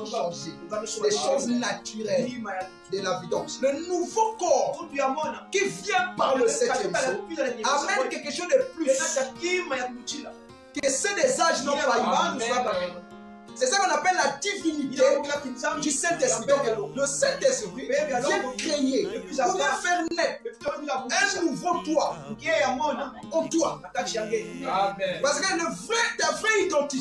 changer les choses naturelles de la vie. Donc, le nouveau corps qui vient par le 7e jour amène quelque chose de plus que ceux des âges n'ont pas eu. C'est ça qu'on appelle la divinité du Saint-Esprit. Donc, le Saint-Esprit vient créer, vient faire naître un nouveau toi en toi. Parce que ta vraie identité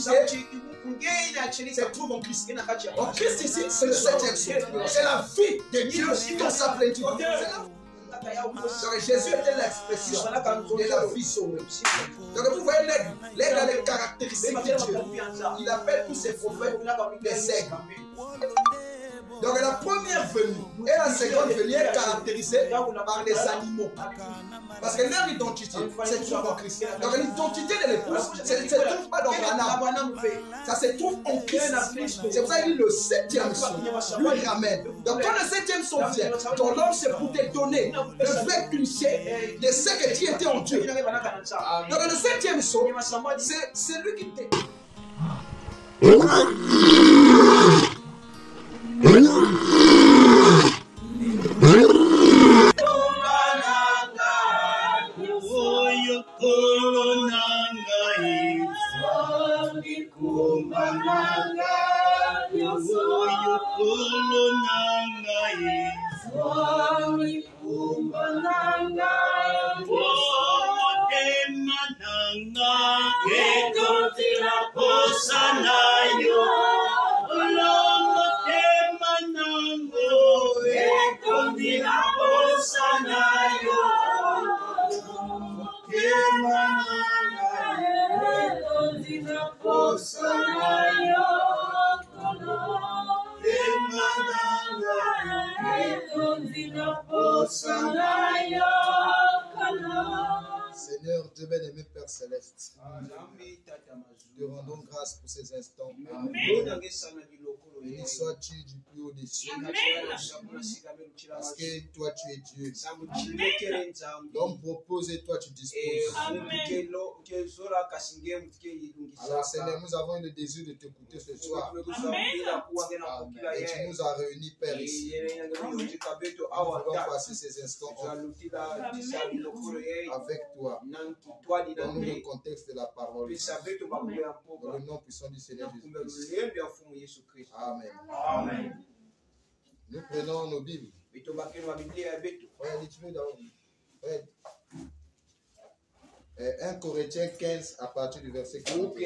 se trouve en Christ. En Christ ici, c'est le 7e jour. C'est la vie de Dieu dans sa plénitude. Donc Jésus était l'expression de la vie sauvée. Donc vous voyez l'aigle a les caractéristiques de Dieu. Il appelle tous ses prophètes des aigles. Donc la première venue et la seconde venue est caractérisée par les animaux. Parce que leur identité se trouve en Christ. Donc l'identité de l'épouse ne se trouve pas dans Branham. Ça se trouve en Christ. C'est pour ça qu'il dit le 7e son lui ramène. Donc quand le 7e son vient, ton homme c'est pour te donner le vrai cliché de ce que tu étais en Dieu. Donc le 7e son, c'est lui qui t'est. Seigneur, Dieu bien-aimé, Père Céleste, te rendons grâce pour ces instants. Béni sois-tu du plus haut des cieux. Parce que toi tu es Dieu. L'homme propose et toi tu disposes. Alors Seigneur, nous avons le désir de t'écouter ce soir. Et tu nous as réunis, Père, ici. Nous voulons passer ces instants avec toi. Dans le contexte de la parole. Dans le nom puissant du Seigneur Jésus-Christ. Amen. Amen. Nous prenons nos Bibles. Ouais, 1 Corinthiens 15 à partir du verset 40.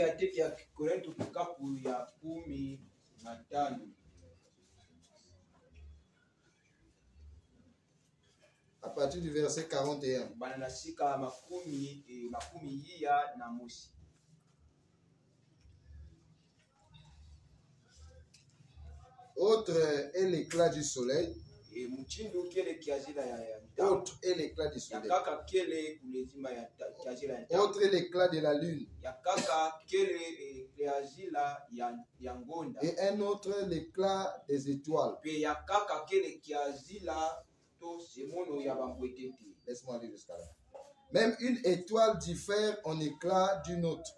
À partir du verset 41. Autre est l'éclat du soleil. Autre est l'éclat du soleil. Autre est l'éclat de la lune. Et un autre l'éclat des étoiles. Laisse-moi aller jusqu'à là. Même une étoile diffère en éclat d'une autre.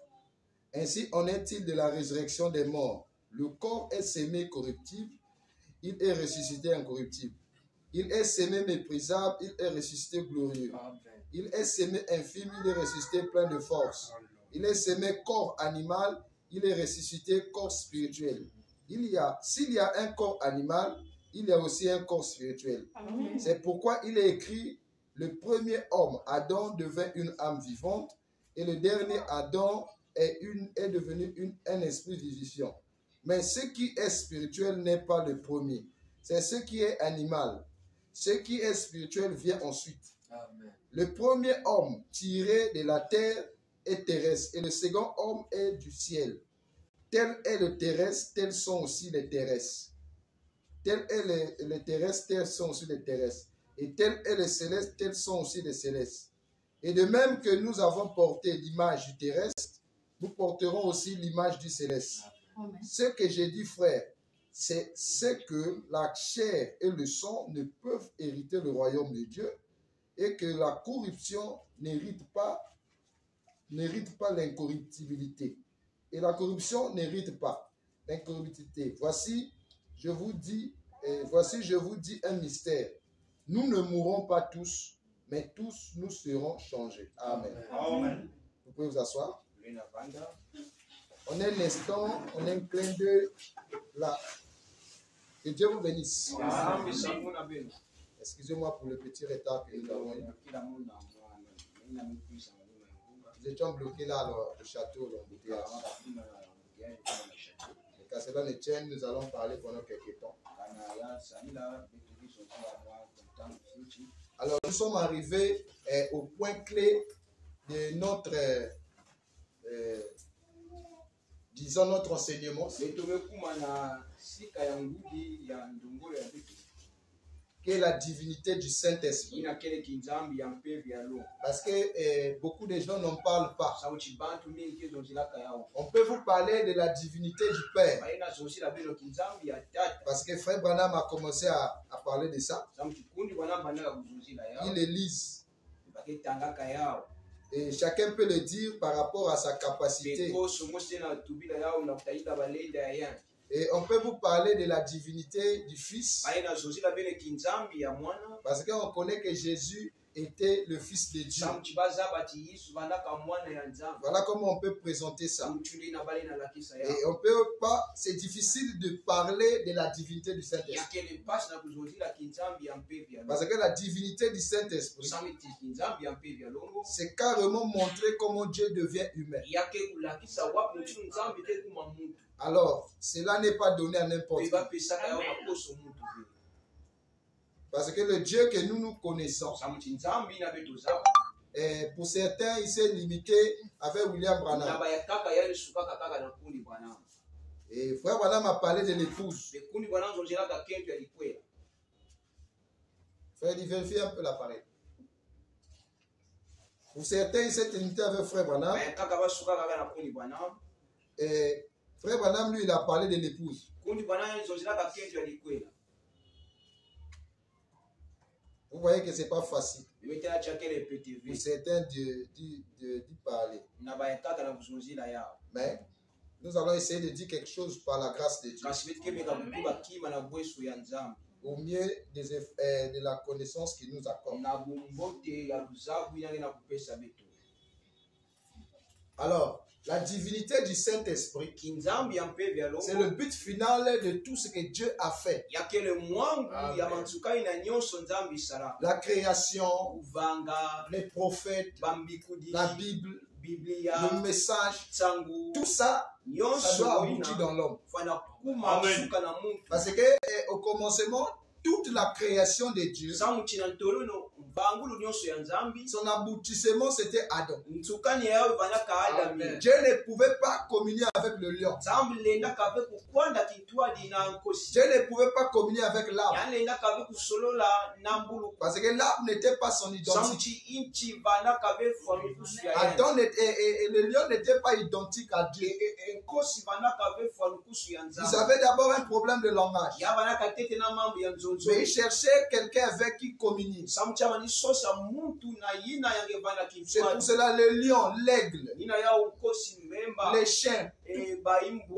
Ainsi en est-il de la résurrection des morts. Le corps est sémé corruptible, il est ressuscité incorruptible. Il est sémé méprisable, il est ressuscité glorieux. Il est sémé infime, il est ressuscité plein de force. Il est sémé corps animal, il est ressuscité corps spirituel. S'il y a un corps animal, il y a aussi un corps spirituel. C'est pourquoi il est écrit, le premier homme, Adam, devint une âme vivante, et le dernier Adam est devenu un esprit vivifiant. Mais ce qui est spirituel n'est pas le premier. C'est ce qui est animal. Ce qui est spirituel vient ensuite. Amen. Le premier homme tiré de la terre est terrestre et le second homme est du ciel. Tel est le terrestre, tels sont aussi les terrestres. Tel est les terrestres, tels sont aussi les terrestres. Et tel est le céleste, tels sont aussi les célestes. Et de même que nous avons porté l'image du terrestre, nous porterons aussi l'image du céleste. Amen. Ce que j'ai dit, frère, c'est que la chair et le sang ne peuvent hériter le royaume de Dieu et que la corruption n'hérite pas l'incorruptibilité. Et la corruption n'hérite pas l'incorruptibilité. Voici je vous dis, voici, je vous dis un mystère. Nous ne mourrons pas tous, mais tous nous serons changés. Amen. Amen. Vous pouvez vous asseoir. On est un instant, on est un clin d'œil là. Que Dieu vous bénisse. Excusez-moi pour le petit retard que nous avons eu. Nous étions bloqués là, alors, au château, l'embouteillage. Et qu'à cela ne tienne, nous allons parler pendant quelques temps. Alors, nous sommes arrivés au point clé de notre, disons, notre enseignement, qui est la divinité du Saint-Esprit. Parce que beaucoup de gens n'en parlent pas. On peut vous parler de la divinité du Père. Parce que Frère Branham a commencé à parler de ça. Il le lise. Et chacun peut le dire par rapport à sa capacité. Et on peut vous parler de la divinité du Fils. Parce qu'on connaît que Jésus était le Fils de Dieu. Voilà comment on peut présenter ça. Et on peut pas, c'est difficile de parler de la divinité du Saint-Esprit. Parce que la divinité du Saint-Esprit, c'est carrément montrer comment Dieu devient humain. Alors, cela n'est pas donné à n'importe qui. Parce que le Dieu que nous connaissons, pour certains, il s'est limité avec William Branham. Et Frère Branham a parlé de l'épouse. Frère, il vérifie un peu l'appareil. Pour certains, il s'est limité avec Frère Branham. Et Frère Branham, lui, il a parlé de l'épouse. Vous voyez que ce n'est pas facile pour certains d'y parler. Mais nous allons essayer de dire quelque chose par la grâce de Dieu. Au mieux de la connaissance qu'il nous accorde. Alors, la divinité du Saint-Esprit, c'est le but final de tout ce que Dieu a fait. La création, les prophètes, la Bible, le message, tout ça, ça doit aboutir dans l'homme. Parce que au commencement, toute la création de Dieu, son aboutissement c'était Adam. Dieu ne pouvait pas communier avec le lion. Dieu ne pouvait pas communier avec l'arbre. Parce que l'arbre n'était pas son identique. Adam et le lion n'étaient pas identiques à Dieu. Ils avaient d'abord un problème de langage. Mais ils cherchaient quelqu'un avec qui communier. C'est pour cela le lion, l'aigle, les chiens,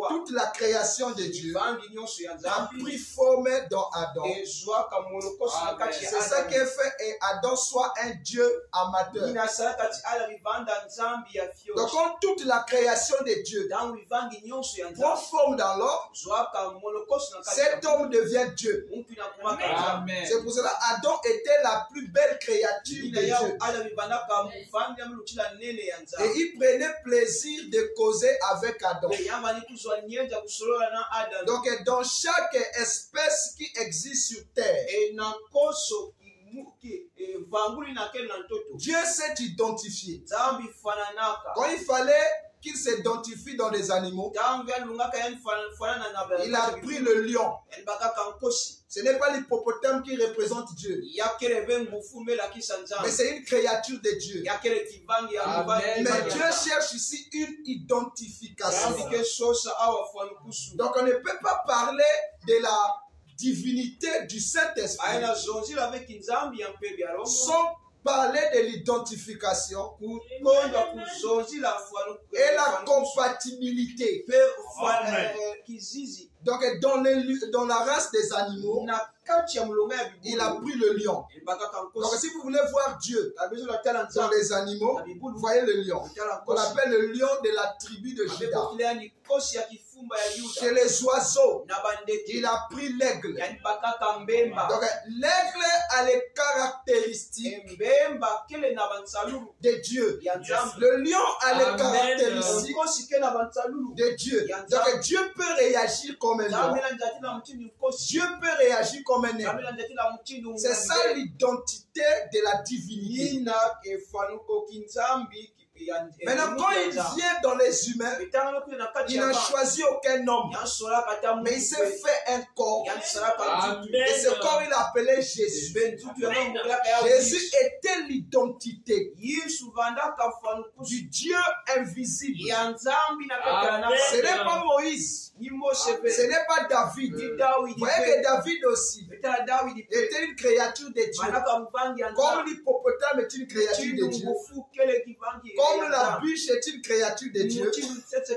toute la création de Dieu a pris forme dans Adam. C'est ça qui a fait et Adam soit un Dieu amateur. Donc quand toute la création de Dieu prend forme dans l'homme, cet homme devient Dieu. C'est pour cela Adam était la plus belle créature de Dieu. Et il prenait plaisir de causer avec Adam. Donc dans chaque espèce qui existe sur terre, Dieu s'est identifié. Quand il fallait qu'il s'identifie dans des animaux, il a pris le lion. Ce n'est pas l'hippopotame qui représente Dieu, mais c'est une créature de Dieu. Amen. Mais Dieu cherche ici une identification. Donc on ne peut pas parler de la divinité du Saint-Esprit sans parler de l'identification et la compatibilité. Donc, dans la race des animaux, il a pris le lion. Donc, si vous voulez voir Dieu dans les animaux, vous voyez le lion. On appelle le lion de la tribu de Juda. Chez les oiseaux, il a pris l'aigle. Donc, l'aigle a les caractéristiques de Dieu. Le lion a les caractéristiques de Dieu. Donc, Dieu peut réagir comme un lion. Dieu peut réagir comme un aigle. C'est ça l'identité de la divinité. Maintenant, quand il vient dans les humains, il n'a choisi aucun homme, mais il s'est fait un corps. Et ce corps, il a appelé Jésus. Jésus était l'identité du Dieu invisible. Ce n'est pas Moïse, ce n'est pas David. Vous voyez que David aussi était une créature de Dieu. Comme l'hippopotame est une créature de Dieu. Comme la biche est une créature de Dieu,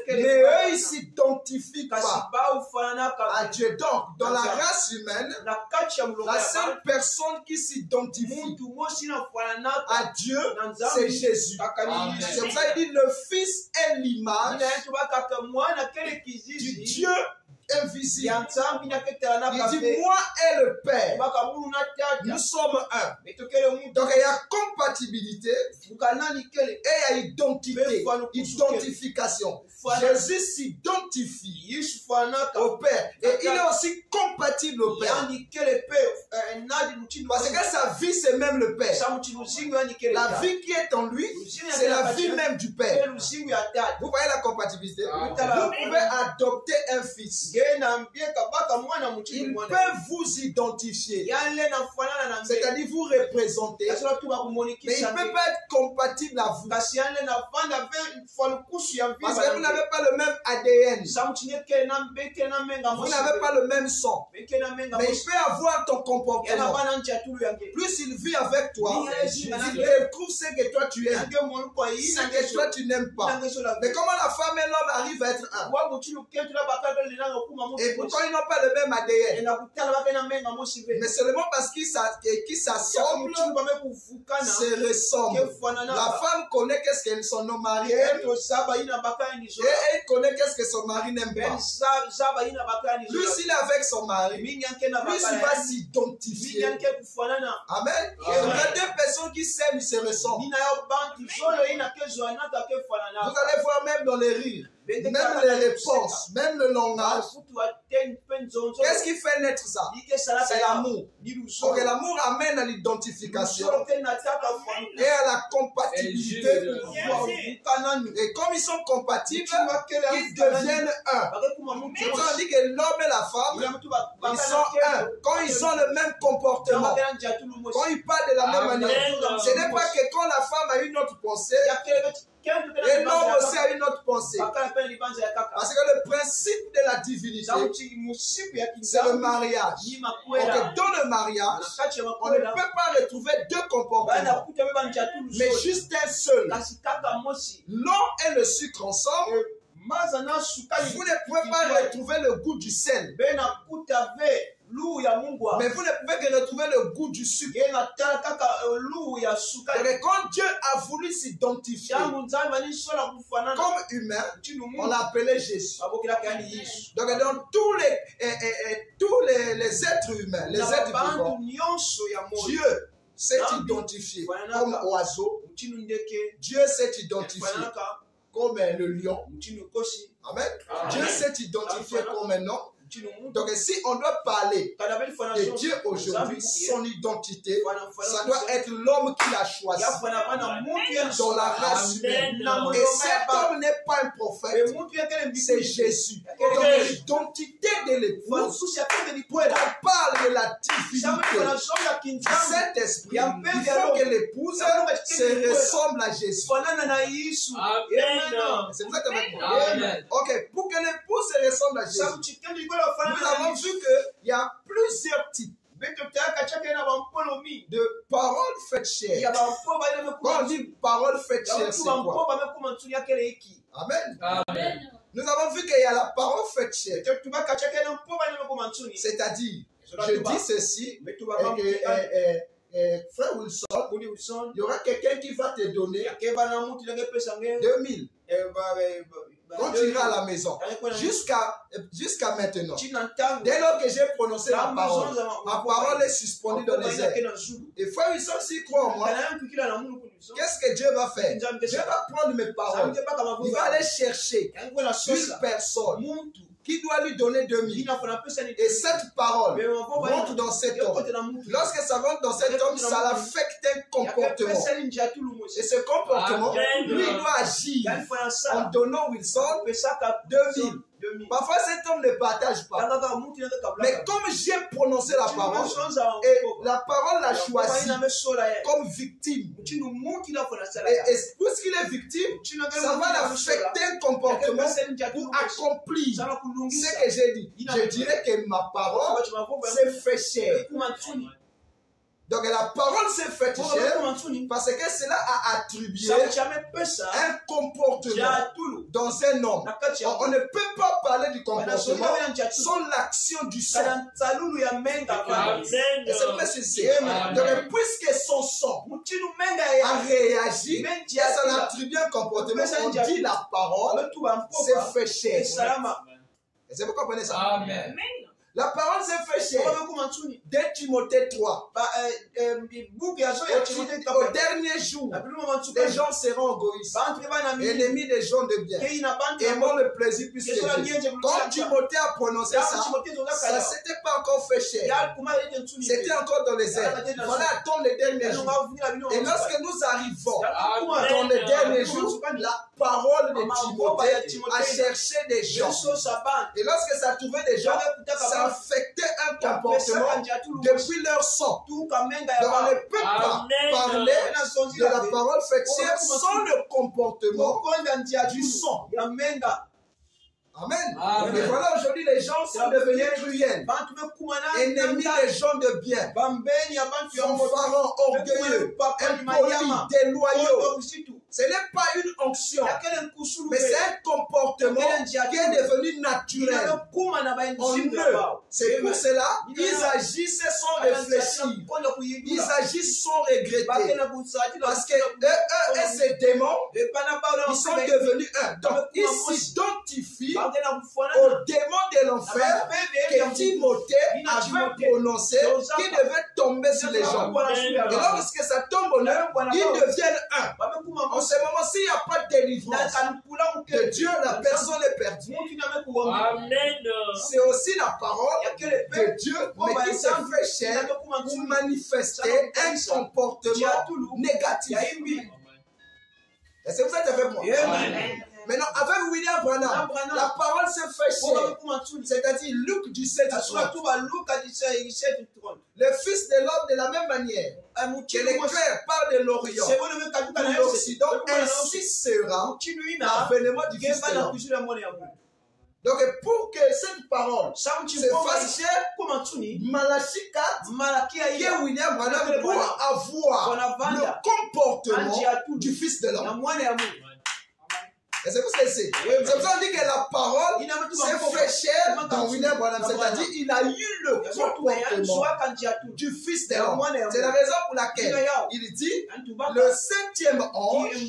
mais eux, ils s'identifient pas à Dieu. Donc, dans la race humaine, la seule personne qui s'identifie à Dieu, c'est Jésus. C'est pour ça qu'il dit le Fils est l'image du Dieu invisible. Il dit moi et le Père, nous sommes un. Donc il y a compatibilité et il y a identité, identification. Jésus s'identifie au Père et il est aussi compatible au Père. Parce que sa vie c'est même le Père. La vie qui est en lui, c'est la vie même du Père. Vous voyez la compatibilité? Vous pouvez adopter un fils. Il peut vous identifier, c'est-à-dire vous représenter, mais il ne peut pas être compatible à vous. Parce que vous n'avez pas le même ADN, vous n'avez pas le même sang, mais il peut avoir ton comportement. Plus il vit avec toi, il retrouve ce que toi tu aimes, ce que toi tu n'aimes pas. Mais comment la femme et l'homme arrivent à être un? Et pourquoi ils n'ont pas le même ADN? Mais seulement parce qu'ils s'assemblent, se ressemblent. La femme connaît qu'est-ce que son mari aime, et elle connaît qu'est-ce que son mari n'aime pas. Plus il est avec son mari, plus il va s'identifier. Amen. Il y a deux personnes qui s'aiment, ils se ressemblent. Vous allez voir même dans les rires, même les réponses, même le langage. Qu'est-ce qui fait naître ça? C'est l'amour. Donc l'amour amène à l'identification et à la compatibilité. Et comme ils sont compatibles, ils deviennent un. C'est pour ça qu'on dit que l'homme et la femme, ils sont un. Quand ils ont le même comportement, quand ils parlent de la même manière, ce n'est pas que quand la femme a une autre pensée, et l'homme aussi a une autre pensée. Parce que le principe de la divinité, c'est le mariage. Donc dans le mariage, on ne peut pas retrouver deux comportements, mais juste un seul. L'eau et le sucre ensemble, vous ne pouvez pas retrouver le goût du sel. Mais vous ne pouvez que retrouver le goût du sucre. Et quand Dieu a voulu s'identifier comme humain, on l'a appelé Jésus. Donc dans tous les êtres humains, les êtres vivants, Dieu s'est identifié comme oiseau. Dieu s'est identifié comme le lion. Amen. Dieu s'est identifié comme un homme. Donc si on doit parler de Dieu aujourd'hui, son identité, ça doit être l'homme qu'il a choisi dans la race humaine. Et cet homme n'est pas un prophète, c'est Jésus. Donc l'identité de l'épouse, on parle de la divinité du Saint-Esprit. Il faut que l'épouse se ressemble à Jésus. C'est vrai avec moi. Ok, pour que l'épouse se ressemble à Jésus, nous avons vu qu'il y a plusieurs types. de paroles faites chair. Quand on dit paroles faites chair, c'est quoi? Amen. Amen. Nous avons vu qu'il y a la parole faite chair. C'est-à-dire, je dis ceci, frère Wilson, il y aura quelqu'un qui va te donner 2000. Quand tu iras à la maison, jusqu'à maintenant, dès lors que j'ai prononcé la parole est suspendue dans les airs. Et frère Wilson, s'il croit en moi, qu'est-ce que Dieu va faire? Dieu va prendre mes paroles. Il va aller chercher une personne qui doit lui donner 2000. Et cette parole rentre dans cet homme. Lorsque ça rentre dans cet homme, ça affecte un comportement. Et ce comportement, lui, il doit agir en donnant Wilson 2000. Parfois, cet homme ne partage pas. Mais comme j'ai prononcé la parole, et la parole l'a choisi comme victime, et puisqu'il est victime, ça va l'affecter un comportement pour accomplir ce que j'ai dit. Je dirais que ma parole s'est fait chair. Donc la parole s'est faite chair parce que cela a attribué un comportement dans un homme. On ne peut pas parler du comportement sans l'action du sang. Et c'est précisé. Donc puisque son sang a réagi, et ça a attribué un comportement, on dit la parole s'est fait chair. Est-ce que vous comprenez ça? Amen. La parole s'est fait chair. Dès Timothée 3. Au dernier jour, les gens seront égoïstes, ennemis des gens de bien, aimant le plaisir plus que Dieu. Quand Timothée a prononcé ça, ça ne s'était pas encore fait chair. C'était encore dans les airs. Voilà, attendre les derniers jours. Et lorsque nous arrivons dans les derniers jours, la parole de Timothée a cherché des gens. Et lorsque ça trouvait des gens, ça affectait un comportement depuis leur sang. Donc on ne peut pas parler de la parole faite chair sans le comportement du sang. Amen. Et voilà, aujourd'hui, les gens sont devenus cruels, ennemis des gens de bien, fanfarons, orgueilleux, impolis, déloyaux. Ce n'est pas une onction, mais c'est un comportement qui est devenu naturel en eux. C'est pour cela qu'ils agissent sans réfléchir. Ils agissent sans regretter. Parce que eux et ces démons, ils sont devenus un. Donc, ils s'identifient au démon de l'enfer que Timothée avait prononcé qui devait tomber sur les gens. Et lorsque ça tombe en eux, ils deviennent un. En ce moment, s'il n'y a pas de délivrance de Dieu, la personne est perdue. C'est aussi la parole de Dieu, mais qui se fait chair pour manifester un comportement négatif. Est-ce que vous êtes avec moi? Maintenant, avec William Branham, la parole s'est fait chair. C'est-à-dire Luc 17, le Fils de l'homme de la même manière que l'éclair part de l'Orient de l'Occident, ainsi sera l'avènement du Fils de l'homme. Donc, pour que cette parole se fasse chair, Malachie 4, qui est William Branham, doit avoir le comportement du Fils de l'homme. Et c'est pour ce que c'est. C'est pour ça qu'on dit que la parole s'est fait chair dans William Branham. C'est-à-dire qu'il a eu le comportement du Fils de l'homme. C'est la raison pour laquelle il dit le septième ange n'est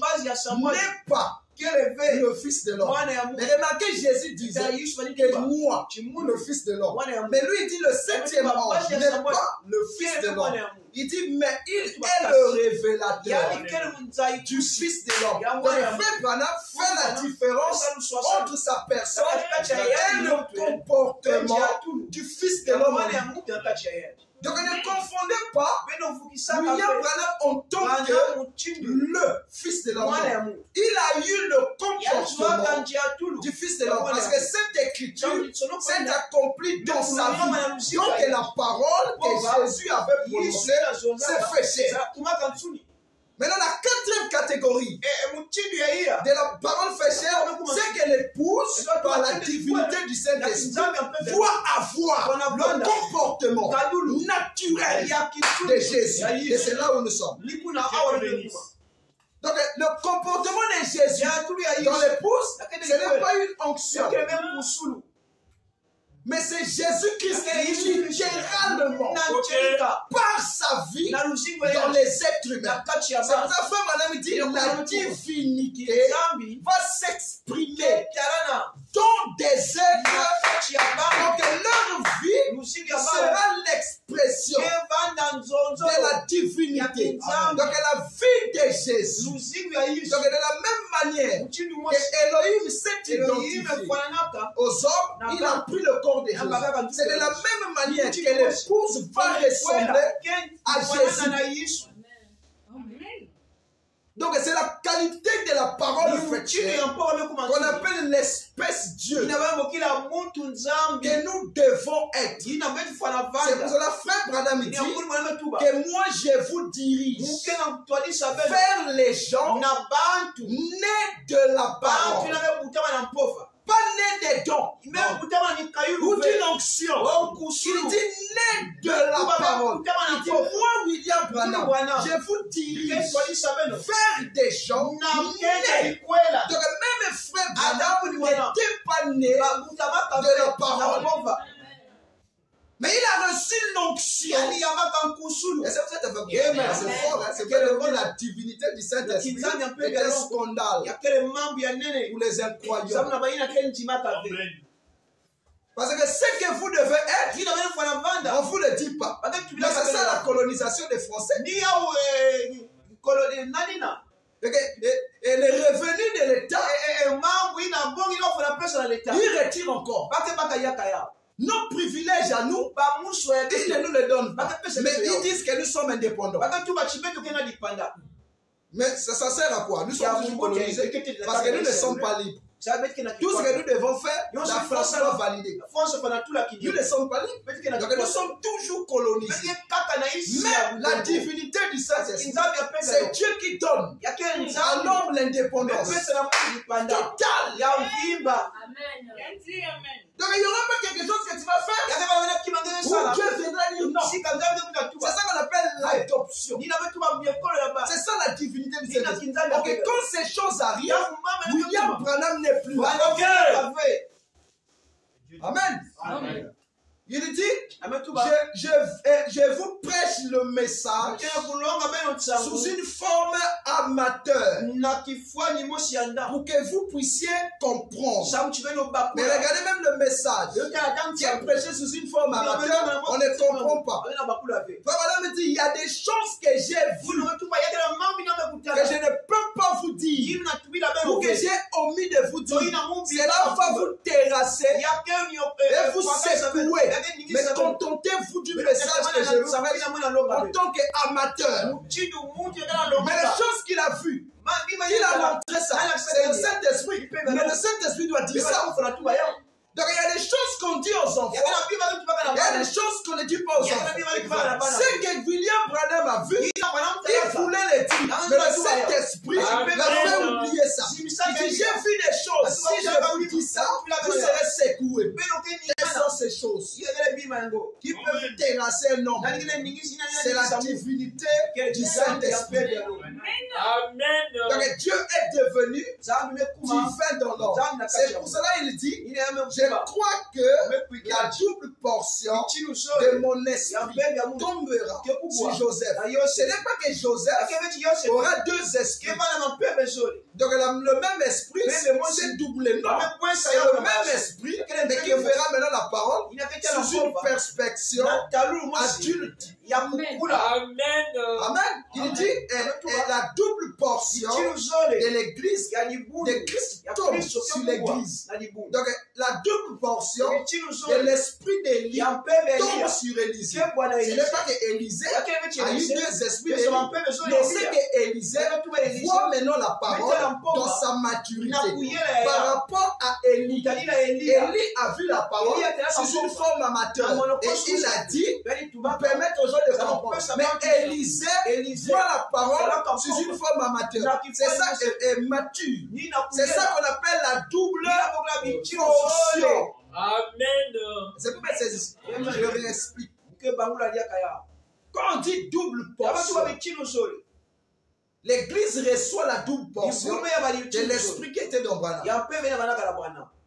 pas le Fils de l'homme. Mais remarquez, Jésus disait que moi, le Fils de l'homme. Mais lui, il dit le septième ange n'est pas le Fils de l'homme. Il dit, mais il est le révélateur du Fils de l'homme. Donc, Frère Branham fait la différence entre sa personne et le comportement du Fils de l'homme. Donc ne confondez pas William Branham en tant que le Fils de l'homme. Il a eu le comportement du Fils de l'homme. Parce que cette écriture s'est accomplie dans sa vie. Donc la parole que Jésus avait prononcée s'est fait chair. Maintenant, la quatrième catégorie de la parole fait chair, c'est que l'épouse, par la divinité du Saint-Esprit, doit avoir le comportement comportement naturel de Jésus. Et c'est là où nous sommes. Donc, le comportement de Jésus dans l'épouse, ce n'est pas une onction. Mais c'est Jésus-Christ qui littéralement, par sa vie, dans les êtres humains. C'est pour ça que Frère Madame dit la divinité va s'exprimer dans des êtres. Donc leur vie sera l'expression de la divinité. Donc la vie de Jésus. Donc de la même manière que Elohim s'est identifié aux hommes, il a pris le corps de Jésus. C'est de la même manière que l'épouse va ressembler à Jésus. Donc c'est la qualité de la parole chrétienne qu'on appelle l'espèce Dieu que nous devons être. C'est pour cela Frère Branham dit que moi je vous dirige vers les gens nés de la parole. Pas né des dons ou d'une onction. Il dit né de la parole. Il dit moi William Branham, je vous dirige vers des gens nés. Donc même Frère Branham n'était pas né de la parole. Mais il a reçu l'onction. Et c'est pour ça que c'est fort. C'est que la divinité du Saint-Esprit est un scandale pour les incroyants. Parce que ce que vous devez être, on ne vous le dit pas. Mais c'est ça la colonisation des Français. Et les revenus de l'État, ils retirent encore. Nos privilèges à nous, ils ne nous les donnent pas. Mais ils disent que nous sommes indépendants. Mais ça sert à quoi? Nous sommes toujours colonisés parce que nous ne sommes pas libres. Tout ce que nous devons faire, la France va valider. Nous ne sommes pas libres. Donc nous sommes toujours colonisés. Mais la divinité du Saint-Esprit, c'est Dieu qui donne à l'homme l'indépendance totale. Donc il n'y aura pas quelque chose que tu vas faire où Dieu viendra dire non. C'est ça qu'on appelle l'adoption. C'est ça la divinité du Saint-Esprit. Donc quand ces choses arrivent, William Branham n'est plus là. Amen. Amen. Il dit, je vous prêche le message sous une forme amateur pour que vous puissiez comprendre. Mais regardez même le message qui est prêché sous une forme amateur, on ne comprend pas. Voilà me dit, il y a des choses que j'ai vues que je ne peux pas vous dire, ou que j'ai omis de vous dire. Cela va vous terrasser et vous secouer. Mais contentez-vous du message que je vous prêche en tant qu'amateur. Mais les choses qu'il a vues, il a montré ça. C'est le Saint-Esprit. Mais le Saint-Esprit doit dire ça. Donc il y a des choses qu'on dit aux enfants. Il y a des choses qu'on ne dit pas aux enfants. Ce que William Branham a vu, il voulait les dire. Mais le Saint-Esprit l'a fait oublier ça. Il dit, j'ai vu des choses. Si je vous dis ça, vous serez secoués. Quelles sont ces choses qui peuvent terrasser un homme? C'est la divinité du Saint-Esprit. Amen. Donc Dieu est devenu divin dans l'homme. C'est pour cela qu'il dit, je crois que la double portion de mon esprit tombera sur Joseph. Ce n'est pas que Joseph aura deux esprits. Donc le même esprit s'est doublé. Non, c'est le même esprit, mais qui verra maintenant la parole sous une perspective adulte. Amen. Amen. Il dit la double portion de l'église de Christ tombe sur l'église. Donc la double portion de l'esprit d'Élie tombe sur Élisée. Ce n'est pas que Élisée a eu deux esprits d'Élie, mais c'est que Élisée voit maintenant la parole dans sa maturité. Par rapport à Élie, Élie a vu la parole sous une forme amateur. Et il a dit, permettre aux gens de comprendre. Mais Élisée voit la parole sous une forme amateur. C'est ça est mature. C'est ça qu'on appelle la double portion. Amen. C'est pour ça que je réexplique. Quand on dit double portion, l'église reçoit la double portion de l'esprit qui était dans Branham.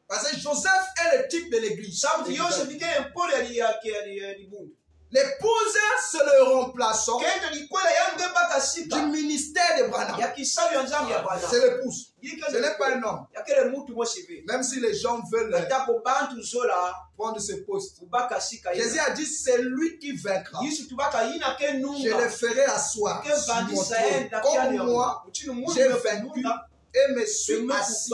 Parce que Joseph est le type de l'église. L'épouse, c'est le remplaçant du ministère de Branham. C'est l'épouse. Ce n'est pas un homme. Même si les gens veulent prendre ce poste. Jésus a dit, c'est lui qui vaincra. Je le ferai asseoir sur mon trône. Comme moi, j'ai vaincu et me suis assis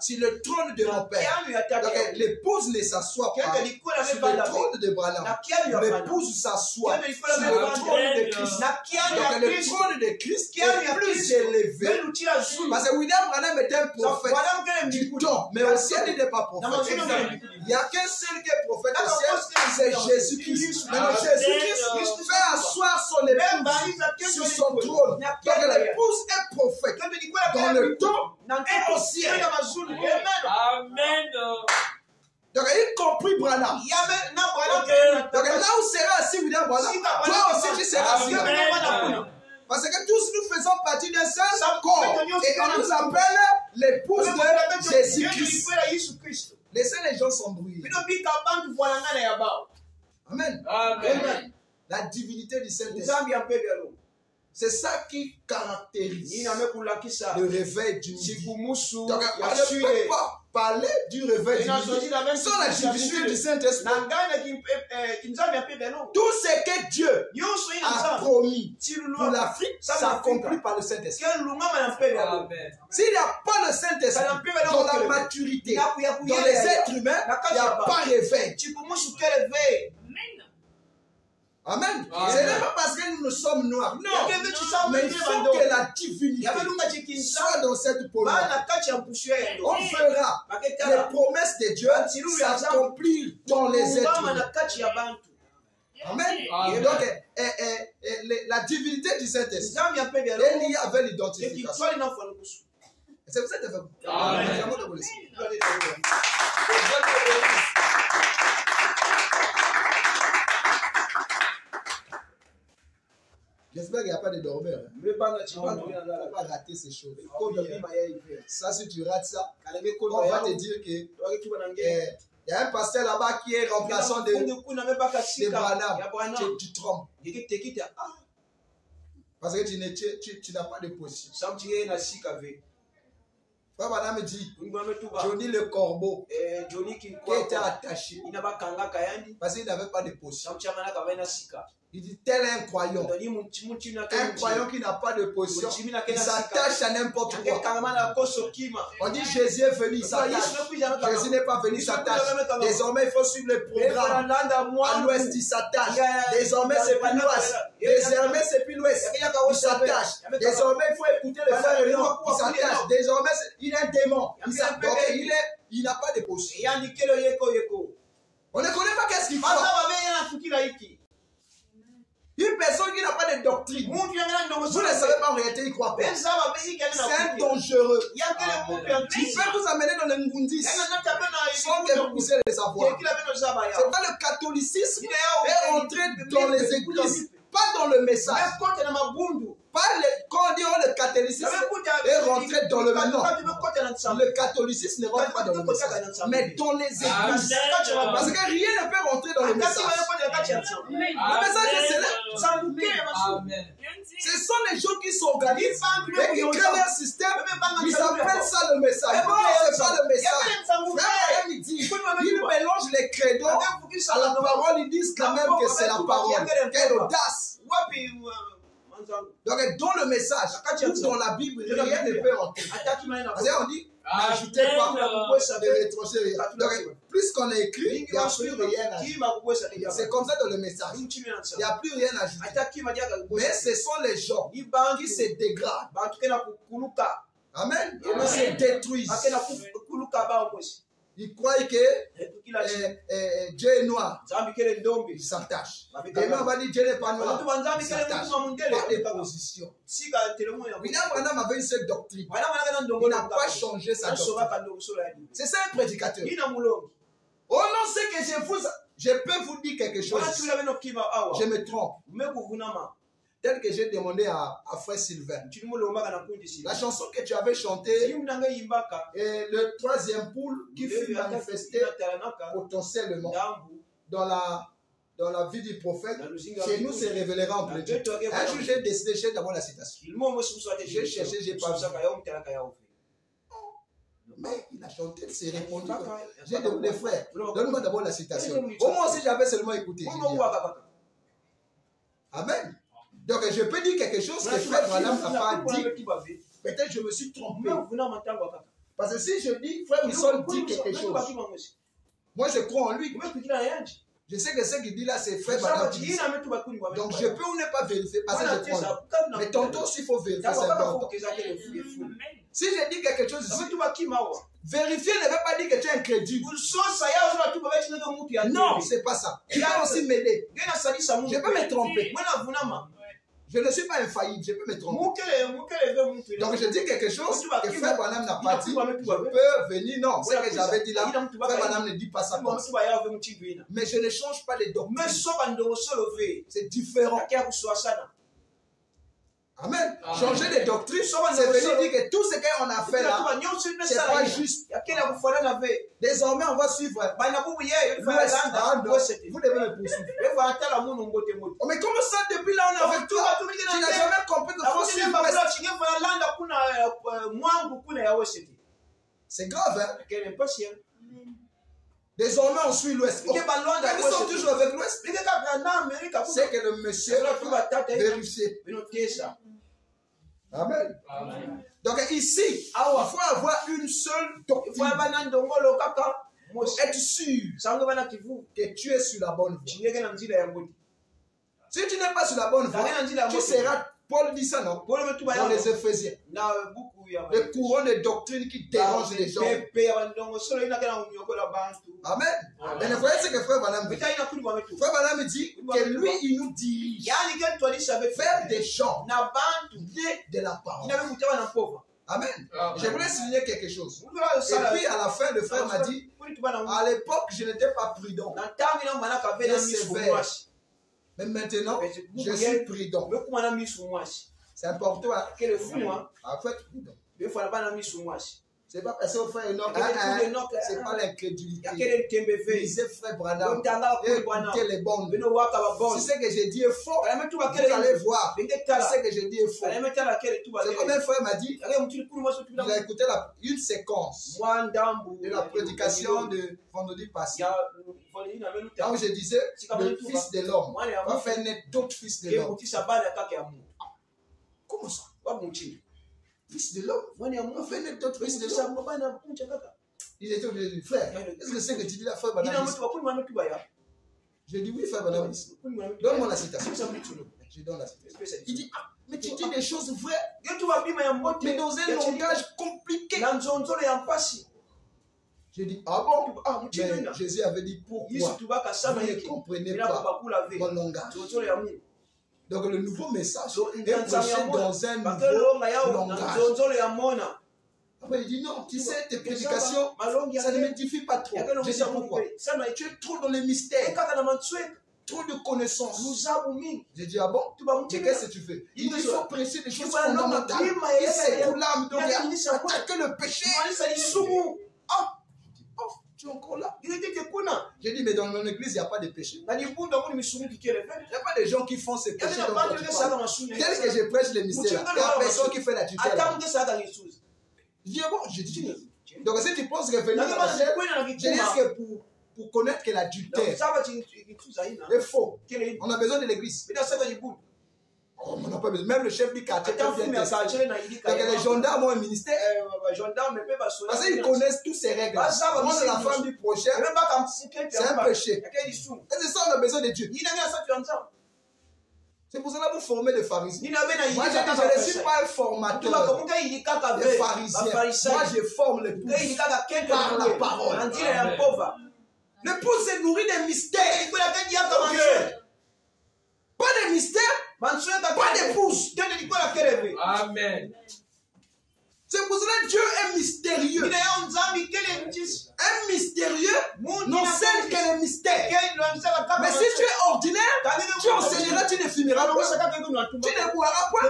sur le trône de mon père. Donc l'épouse ne s'assoit pas sur le trône de Branham. L'épouse s'assoit sur le trône de Christ. Donc le trône de Christ est plus élevé. Parce que William Branham est un prophète du temps, mais au ciel il n'est pas prophète. Il n'y a qu'un seul qui est prophète au ciel, c'est Jésus-Christ. Maintenant Jésus-Christ fait asseoir son épouse sur son trône. Donc l'épouse est prophète dans le temps et au ciel. Amen. Donc, y compris Branham. Donc, là où sera assis William Branham, toi aussi tu seras assis. Parce que tous nous faisons partie d'un seul corps. Et on nous appelle l'épouse de Jésus-Christ. Laissez les gens s'embrouiller. Amen. Amen. La divinité du Saint-Esprit. C'est ça qui caractérise le réveil du midi. Donc, on ne peut pas parler du réveil du midi sans la divinité du Saint-Esprit. Tout ce que Dieu a promis pour l'Afrique s'accomplit par le Saint-Esprit. S'il n'y a pas le Saint-Esprit dans la maturité, dans les êtres humains, il n'y a pas réveil. Amen. Ce n'est pas parce que nous sommes noirs. Non. Mais il faut que la divinité soit dans cette peau. On fera les promesses de Dieu s'accomplir dans les êtres humains. Amen. Et donc, la divinité du Saint-Esprit est liée avec l'identification. C'est pour ça que j'espère qu'il n'y a pas de dormeurs. Il ne faut pas rater ces choses. Ça, si tu rates ça, on va te dire qu'il y a un pasteur là-bas qui est remplaçant de Branham. Tu trompes. Parce que tu n'as pas de position. Frère Branham dit, Johnny le corbeau, qui était attaché, parce qu'il n'avait pas de position. Il dit, tel est un croyant. Un croyant qui n'a pas de position, il s'attache à n'importe quoi. On dit, Jésus est venu, il s'attache. Jésus n'est pas venu, il s'attache. Désormais, il faut suivre le programme. À l'ouest, il s'attache. Désormais, c'est plus l'ouest. Désormais, c'est plus l'ouest. Il s'attache. Désormais, il faut écouter le frère et l'autre. Il s'attache. Désormais, il est un démon. Donc, il n'a pas de position. On ne connaît pas qu'est-ce qu'il faut. Une personne qui n'a pas de doctrine, vous ne savez pas en réalité, il croit pas. C'est un dangereux. Il peut vous amener dans le Ngundis sans que vous puissiez le savoir. C'est quand le catholicisme est rentré dans les églises, pas dans le message. Quand on dit le catholicisme est rentré dans le message. Le catholicisme ne rentre pas dans le message, mais dans les églises. Parce que rien ne peut rentrer dans le message. Le message est là. Ce sont les gens qui s'organisent et qui créent un système. Ils appellent ça le message. Non, ce n'est pas le message. Frère, il dit, ils mélangent les credos à la parole. Ils disent quand même que c'est la parole. Quelle audace! Donc, dans le message, ou dans la Bible, rien ne peut rentrer. Parce qu'on dit, n'ajoutez pas de rétrocéder. Donc, plus qu'on a écrit, il n'y a plus rien à ajouter. C'est comme ça dans le message. Il n'y a plus rien à ajouter. Mais ce sont les gens qui se dégradent. Amen. Ils se détruisent. Ils croient que Dieu est noir. Il s'attache. Demain, on va dire Dieu n'est pas noir. Il s'attache. Pas de position. William Branham avait une seule doctrine. Il n'a pas changé sa doctrine. C'est ça un prédicateur. Oh non, c'est que je vous... Je peux vous dire quelque chose. Je me trompe. Tel que j'ai demandé à frère Sylvain. La chanson que tu avais chantée, et le troisième poule qui fut manifesté potentiellement dans la vie du prophète, chez nous se révélera en plein. Un jour, j'ai décidé de chercher d'abord la citation. J'ai cherché, j'ai pas vu. Mais il a chanté, il s'est répondu. J'ai demandé, frère, donne-moi d'abord la citation. Au moins, si j'avais seulement écouté. Amen. Donc, je peux dire quelque chose que frère Branham n'a pas dit. Peut-être que je me suis trompé. Parce que si je dis, frère Wilson dit quelque chose, moi je crois en lui. Je sais que ce qu'il dit là, c'est frère Branham. Donc, je peux ou ne pas vérifier parce que je crois. Mais tantôt, s'il faut vérifier, c'est important. Si je dis quelque chose ici, vérifier ne veut pas dire que tu es incrédule. Non, c'est pas ça. Tu peux aussi m'aider. Je peux me tromper. Je ne suis pas infaillible, je peux me tromper. Donc je dis quelque chose que frère Branham n'a pas dit. Je peux venir, non, ce que j'avais dit là, frère Branham ne dit pas ça comme ça. Mais je ne change pas les doctrines. C'est différent. Amen. Changer de doctrine, c'est venir dire que tout ce qu'on a fait là, c'est pas juste. Désormais, on va suivre. Vous devez me poursuivre. Mais comment ça, depuis là, on a fait tout? Tu n'as jamais compris que faut suivre. C'est grave, hein? Désormais, on suit l'Ouest. Ils sont toujours avec l'Ouest. C'est que le monsieur vérifier. Amen. Donc ici, il faut avoir une seule doctrine. Pour être sûr que tu es sur la bonne voie. Si tu n'es pas sur la bonne voie, tu seras, Paul dit ça, non? Dans les Éphésiens. Le courant de doctrine qui dérange les gens. Amen. Mais vous voyez ce que frère Branham dit. Frère Branham dit que lui, il nous dirige vers des gens nés de la parole. Amen. Je voulais souligner quelque chose. Et puis à la fin, le frère m'a dit, à l'époque, je n'étais pas prudent. Mais sévère. Mais maintenant, je suis prudent. C'est important à faire prudent. C'est pas parce que frère Enoch, c'est pas l'incrédulité. Lisez frère Branham, écoutez les bonnes. Si ce que j'ai dit est faux, vous allez voir. Si ce que j'ai dit est faux. C'est comme un frère m'a dit, il a écouté une séquence de la prédication de vendredi passé. Quand je disais, le fils de l'homme va faire naître d'autres fils de l'homme. Comment ça? Fils de l'homme, on fait naître d'autres fils de l'homme. Il était obligé de dire, frère, est-ce que c'est que tu dis la frère Branham? Je dis oui, frère Branham. Donne-moi la citation. Je donne la citation. Il dit, ah, mais tu dis des choses vraies, mais dans un langage compliqué. Je dis, ah bon? Mais Jésus avait dit, pourquoi vous ne comprenez pas mon langage? Donc le nouveau message est prêché dans un nouveau langage. Après il dit non, tu sais, tes prédications, ça ne m'édifie pas trop. Je sais pourquoi. Tu es trop dans les mystères, trop de connaissances. J'ai dit ah bon? Mais qu'est-ce que tu fais? Il dit il faut prêcher des choses fondamentales. Et c'est pour l'âme, donc attaquer le péché. Oh, tu es encore là? J'ai dit, mais dans mon église, il n'y a pas de péché. Il n'y a pas de gens qui font ces péchés. Tel que je prêche les mystères, il n'y a personne qui fait la tutelle. Je dis, bon, je dis, donc si tu penses revenir à la chair, je dis que pour connaître que l'adultère est faux, on a besoin de l'église. Oh, on n'a pas besoin. Même le chef du quartier, donc les gendarmes ont un ministère. Parce qu'ils connaissent tous ces règles. Prendre la femme du prochain, c'est un péché. Et c'est ça, on a besoin de Dieu. C'est pour cela que vous formez les pharisiens. Moi, je ne suis pas un formateur des pharisiens. Moi, je forme l'épouse par la parole. L'épouse se nourrit des mystères. Pas de mystère, pas d'épouse. Amen. C'est pour cela que Dieu est mystérieux. Un mystérieux n'enseigne que le mystère. Mais si tu es ordinaire, tu enseigneras, tu ne finiras pas. Tu ne boiras pas.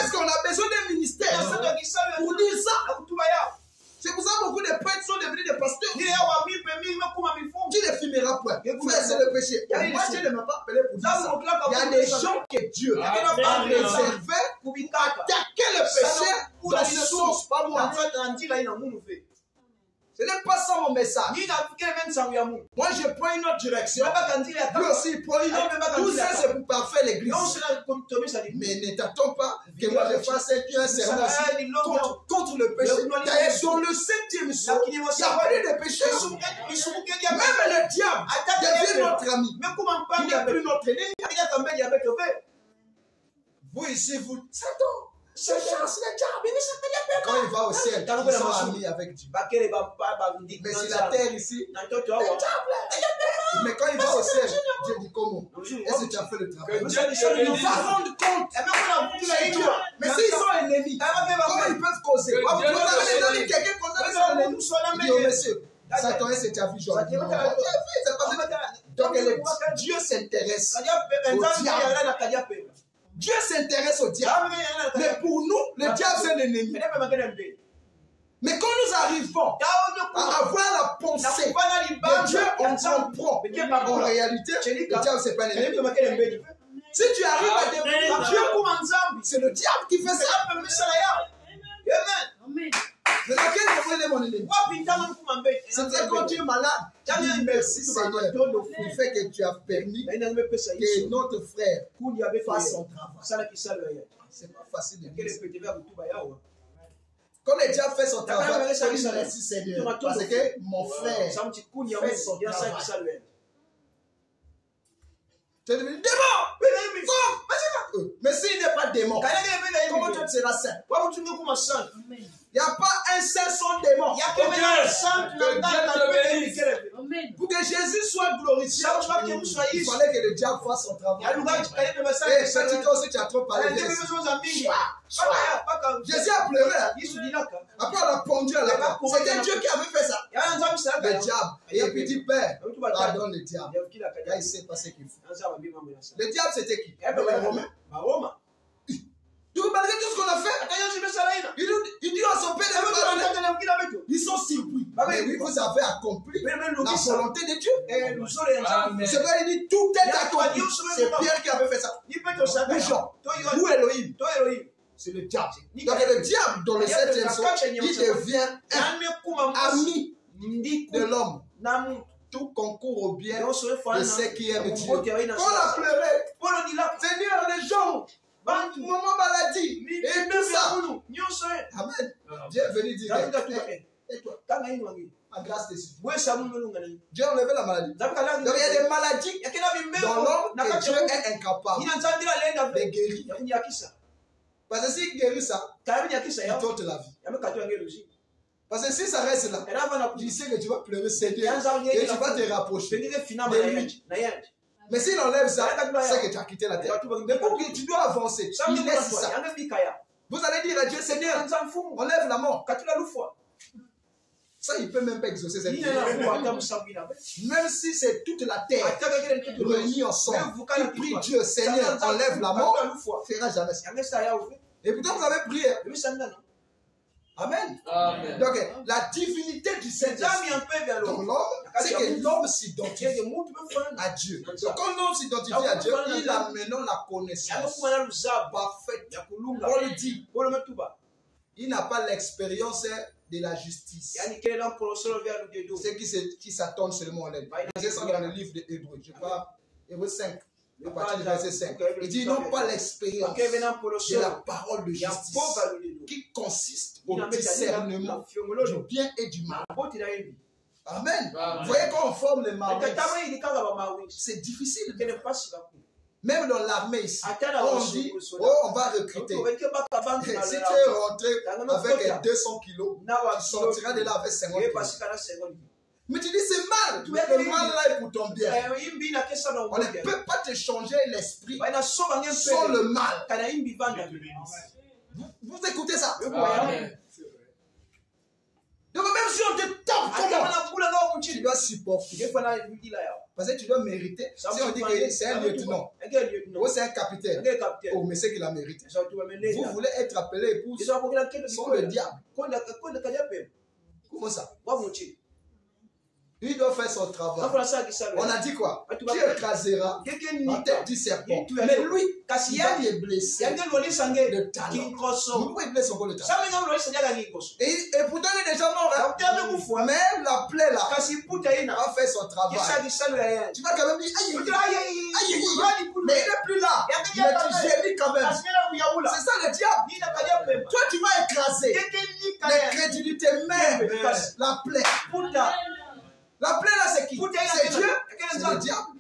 Est-ce qu'on a besoin d'un ministère pour dire ça? C'est pour ça que beaucoup de prêtres sont devenus des pasteurs. Tu ne finiras pas. Frère, c'est le péché. Moi, je ne m'ai pas appelé pour dire ça. Il y a des gens que Dieu a réservés pour attaquer le péché dans ce sens, pas moi. Ce n'est pas ça mon message. Moi, je prends une autre direction. Lui aussi, il prend une autre. Tout ça, c'est pour parfaire l'église. Mais ne t'attends pas que moi, je fasse un sermon contre le péché. D'ailleurs, dans le 7e jour, il n'y a plus de péché. Même le diable devient notre ami. Il n'est plus notre ennemi. Vous ici, vous, Satan. C'est le diable. Quand il va au ciel, ils sont amis avec Dieu. Mais sur la terre ici, le diable. Mais quand il va au ciel, Dieu dit comment? Est-ce que tu as fait le travail? Il va rendre compte. C'est Dieu. Mais s'ils sont ennemis, comment ils peuvent causer? Vous avez quelqu'un condamné son ennemi. Il dit au monsieur, Satan, est-ce que tu as vu Job? Donc Dieu s'intéresse au diable. Dieu s'intéresse au diable. Mais pour nous, le diable c'est l'ennemi. Mais quand nous arrivons à avoir la pensée de Dieu, on comprend. En réalité, le diable c'est pas l'ennemi. Si tu arrives à devenir Dieu, c'est le diable qui fait ça. Amen. Mais laquelle est mon ennemi? C'est quand tu es malade. Dis merci Seigneur du fait que tu as permis que notre frère fasse son travail. C'est pas facile de dire. Quand le diable fait son travail, je dis merci Seigneur parce que mon frère fait son travail. Tu es devenu démon. Mais s'il n'est pas démon, comment tu seras saint? Il n'y a pas un saint sans démon. Pour que Jésus soit glorifié, il fallait que le diable fasse son travail. Et c'est toi aussi, tu as trop parlé. Jésus a pleuré. Après, on a pendu à la porte. C'était Dieu qui avait fait ça. Le diable. Et puis il dit, Père, pardonne le diable. Là, il sait pas ce qu'il faut. Le diable, c'était qui? Les Romains. Donc, malgré tout ce qu'on a fait, il dit à son père de pardonner. Ils sont surpris. Mais oui, vous avez accompli la volonté de Dieu. C'est vrai, il dit tout est accompli. C'est Pierre qui avait fait ça. Ou Jean. Ou Elohim. C'est le diable. Donc le diable, dans le 7e jour, il devient un ami de l'homme. Tout concourt au bien de ceux qui aiment Dieu. On a pleuré. Seigneur, les gens. Maman maladie. Et tout ça. Amen. Dieu est venu dire. Et toi, à grâce de Dieu. Dieu a enlevé la maladie. Donc il y a des maladies dans l'homme que Dieu est incapable de guérir. Parce que s'il guérit ça, il t'ôte la vie. Parce que si ça reste là, tu sais que tu vas pleurer, Seigneur, et tu vas te rapprocher de lui. Mais s'il enlève ça, c'est que tu as quitté la terre. Mais pour que tu dois avancer, il laisse ça. Vous allez dire à Dieu, Seigneur, enlève la mort. Ça, il ne peut même pas exaucer cette prière. Même si c'est toute la terre réunie ensemble, il prie Dieu, Seigneur, enlève la mort, il ne fera jamais ça. Et pourtant, vous avez prié. Amen. Donc, la divinité du Saint-Esprit dans l'homme, c'est que l'homme s'identifie à Dieu. Donc, quand l'homme s'identifie à Dieu, il a maintenant la connaissance parfaite. On le dit. Il n'a pas l'expérience de la justice. C'est qui s'attendent seulement à l'aide. C'est ça dans le livre de Hébreux. Je parle Hébreux 5. À partir du verset 5. Il dit, ils n'ont pas l'expérience de la parole de justice qui consiste au discernement du bien et du mal. Amen. Vous voyez quand on forme les maoïs, c'est difficile. Même dans l'armée ici, on dit, oh, on va recruter. Si tu es rentré avec 200 kilos, tu sortiras de là avec 50 kilos. Mais tu dis, c'est mal. Mais le mal là est pour ton bien. On ne peut pas te changer l'esprit sans le mal. Vous écoutez ça? Donc même si on te tape, comment tu dois supporter. Parce que tu dois mériter. Si on dit que c'est un lieutenant, ou c'est un capitaine, oh, mais c'est qu'il a mérité. Vous voulez être appelé épouse sans le diable. Comment ça? Il doit faire son travail. On a dit quoi? Tu écraseras la tête du serpent. Mais lui, il va te blesser de talent. Pourquoi il blesse encore le talent? Et pourtant, il est déjà mort. Hein? Même la plaie là, va faire son travail. Tu vas quand même dire, aïe, aïe, mais il n'est plus là. Mais tu gémis quand même. C'est ça le diable. Toi, tu vas écraser l'incrédulité même, la plaie. La plaie là, c'est qui? C'est Dieu? C'est le diable.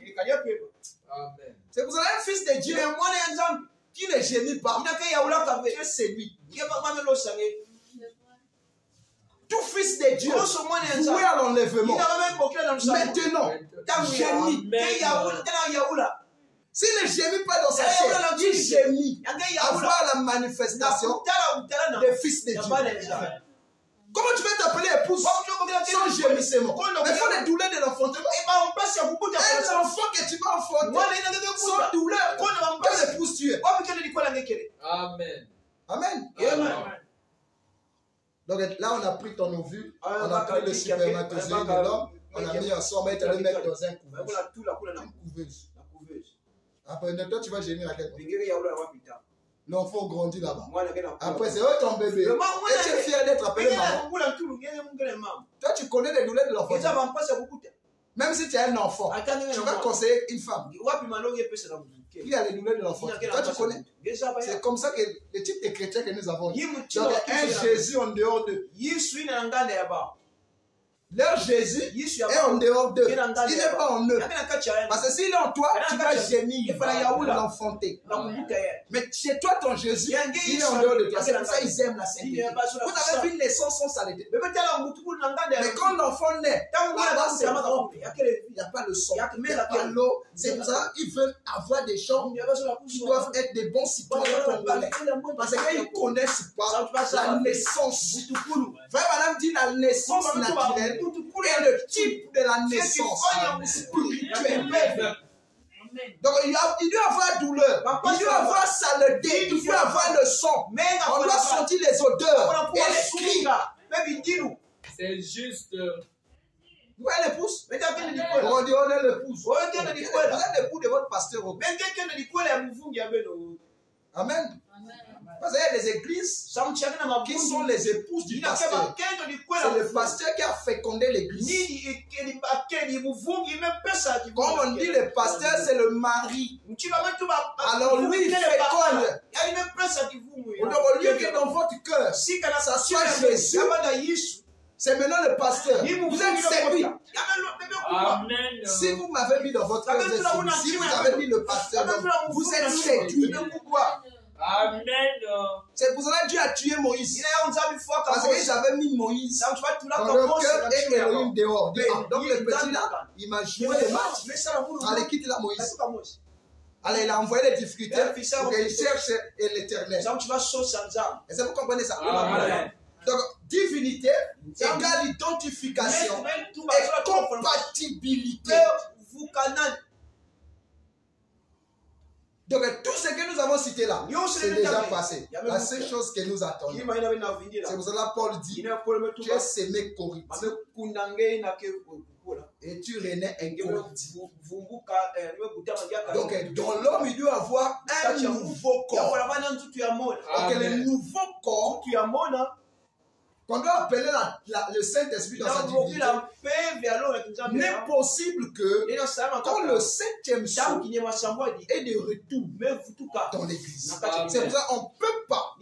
C'est pour ça un fils de Dieu qui ne gémit pas. Dieu c'est lui. Tout fils de Dieu voué à l'enlèvement maintenant gémit. S'il ne gémit pas dans sa chair, il gémit à voir la manifestation des fils de Dieu. Comment tu vas t'appeler épouse sans gémissement? Mais il faut les douleurs de l'enfantement. Un enfant que tu vas enfanter sans douleur, quelle épouse tu es? Amen. Amen. Donc là, on a pris ton ovule, on a pris le spermatozoïde de l'homme, on a mis ensemble et tu vas le mettre dans un couveuse. Après, toi, tu vas gémir à quel point? L'enfant grandit là-bas. Après, c'est eux ton bébé. Et tu es fier d'être appelé maman. Toi, tu connais les douleurs de l'enfant. Même si tu es un enfant, tu vas conseiller une femme. Il y a les douleurs de l'enfant. Toi, tu connais. C'est comme ça que le type de chrétien que nous avons. Donc, un Jésus en dehors d'eux. Leur Jésus est en dehors d'eux. Il n'est pas en eux. Parce que s'il est en toi, tu vas gémir. Il faut l'enfanter. Mais chez toi, ton Jésus, il est en dehors de toi. C'est pour ça qu'ils aiment la sainteté. Vous avez vu une naissance sans saleté. Mais quand l'enfant naît, il n'y a pas le son, il n'y a pas l'eau. C'est pour ça qu'ils veulent avoir des gens qui doivent être des bons citoyens congolais. Parce qu'ils ne connaissent pas la naissance. Frère Madame dit la naissance naturelle est le type de la naissance spirituelle. Donc il doit avoir douleur, il doit avoir saleté, il doit avoir le son, on doit sentir les odeurs et les cris. C'est juste. Où est l'épouse? On dit on est l'épouse. Vous êtes l'époux de votre pasteur. Amen. Parce qu'il y a des églises qui sont les épouses du pasteur. C'est le pasteur qui a fécondé l'église. Comme on dit, le pasteur, c'est le mari. Alors lui, il féconde. Donc au lieu que dans votre cœur, ça soit Jésus, c'est maintenant le pasteur. Vous êtes séduit. Amen. Si vous m'avez mis dans votre cœur, vous êtes séduit. Si vous avez mis le pasteur, vous êtes séduit. Amen. C'est pour cela que Dieu a tué Moïse. Parce que j'avais mis Moïse dans le cœur et Elohim dehors. Donc le petit là, il m'a joué le match. Allez, quitte la Moïse. Allez, il a envoyé les difficultés pour qu'il cherche l'éternel. Est-ce que vous comprenez ça? Amen. Donc, divinité égale identification et compatibilité. Donc, tout ce que nous avons cité là, c'est déjà passé. La seule chose que nous attendons. C'est pour cela que Paul dit, tu es sémé corruptible et tu renais incorruptible. Donc, dans l'homme, il doit avoir un nouveau corps. Donc, le nouveau corps qu'on doit appeler le Saint-Esprit dans sa divinité n'est possible que quand le septième jour est de retour dans l'église. C'est pour ça qu'on ne peut pas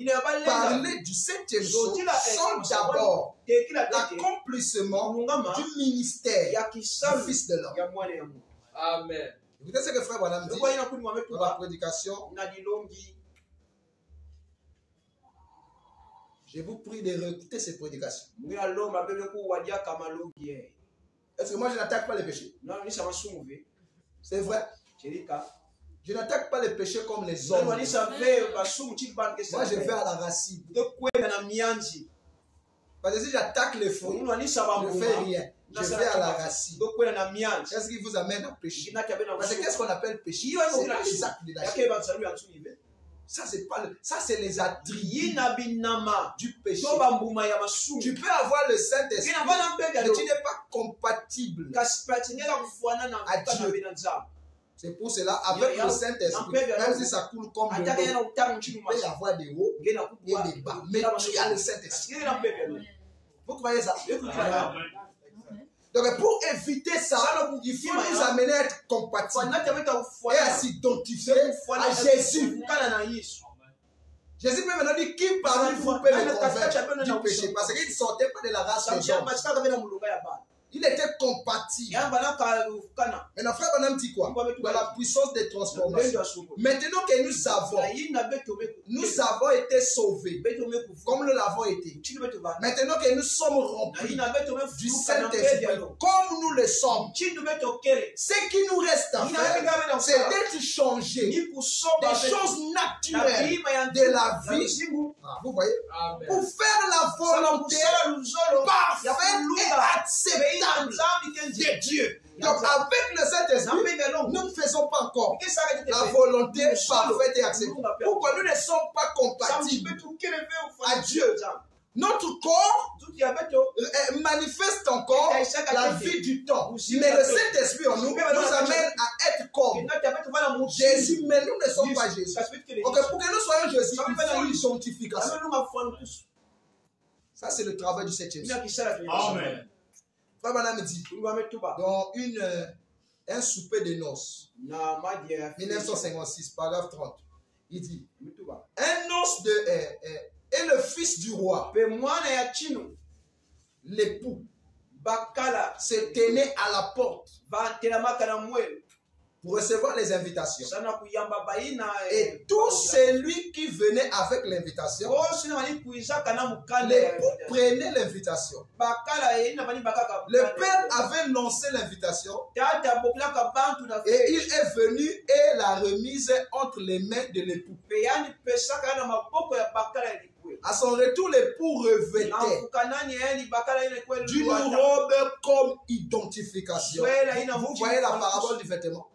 parler du septième jour sans d'abord l'accomplissement du ministère du Fils de l'homme. Amen. Écoutez ce que Frère Branham dit dans la prédication. Je vous prie de réécouter ces prédications. Est-ce que moi je n'attaque pas les péchés? C'est vrai. Je n'attaque pas les péchés comme les hommes. Moi je vais à la racine. Parce que si j'attaque les fruits, je ne fais rien. Je vais à la racine. Qu'est-ce qui vous amène à pécher? Parce que qu'est-ce qu'on appelle péché? C'est pas les actes de la chair. Ça, c'est les attributs du péché. Tu peux avoir le Saint-Esprit, mais tu n'es pas compatible à Dieu. C'est pour cela, avec le Saint-Esprit, même si ça coule comme de l'eau, tu peux y avoir des hauts et des bas. Mais tu as le Saint-Esprit. Vous croyez ça? Donc, pour éviter ça, il faut nous amener à être compatibles et à s'identifier à Jésus. Jésus peut maintenant dire qui parmi vous peut me convaincre du péché, parce qu'il ne sortait pas de la race des hommes. Il était compatible. Maintenant, frère Branham dit quoi? Dans la puissance des transformations. Maintenant que nous avons été sauvés, comme nous l'avons été. Maintenant que nous sommes remplis du Saint-Esprit, comme nous le sommes, ce qui nous reste à faire, c'est d'être changés des choses naturelles de la vie. Vous voyez? Pour faire la volonté parfaite et acceptable de Dieu. Donc avec le Saint-Esprit, nous ne faisons pas encore la volonté parfaite et acceptable. Pourquoi nous ne sommes pas compatibles à Dieu? Notre corps manifeste encore la vie du temps. Mais le Saint-Esprit en nous amène à être comme Jésus, mais nous ne sommes pas Jésus. Donc pour que nous soyons Jésus, il faut l'identification. Ça, c'est le travail du septième siècle. Amen. Frère Branham dit, dans un souper de noces, 1956, paragraphe 30, il dit, un noce est le fils du roi, l'époux, se tenait à la porte pour recevoir les invitations. Et tout celui qui venait avec l'invitation, l'époux prenait l'invitation. Le père avait lancé l'invitation et il est venu et l'a remise entre les mains de l'époux. À son retour, l'époux revêtait d'une robe comme identification. Vous voyez la parabole du vêtement?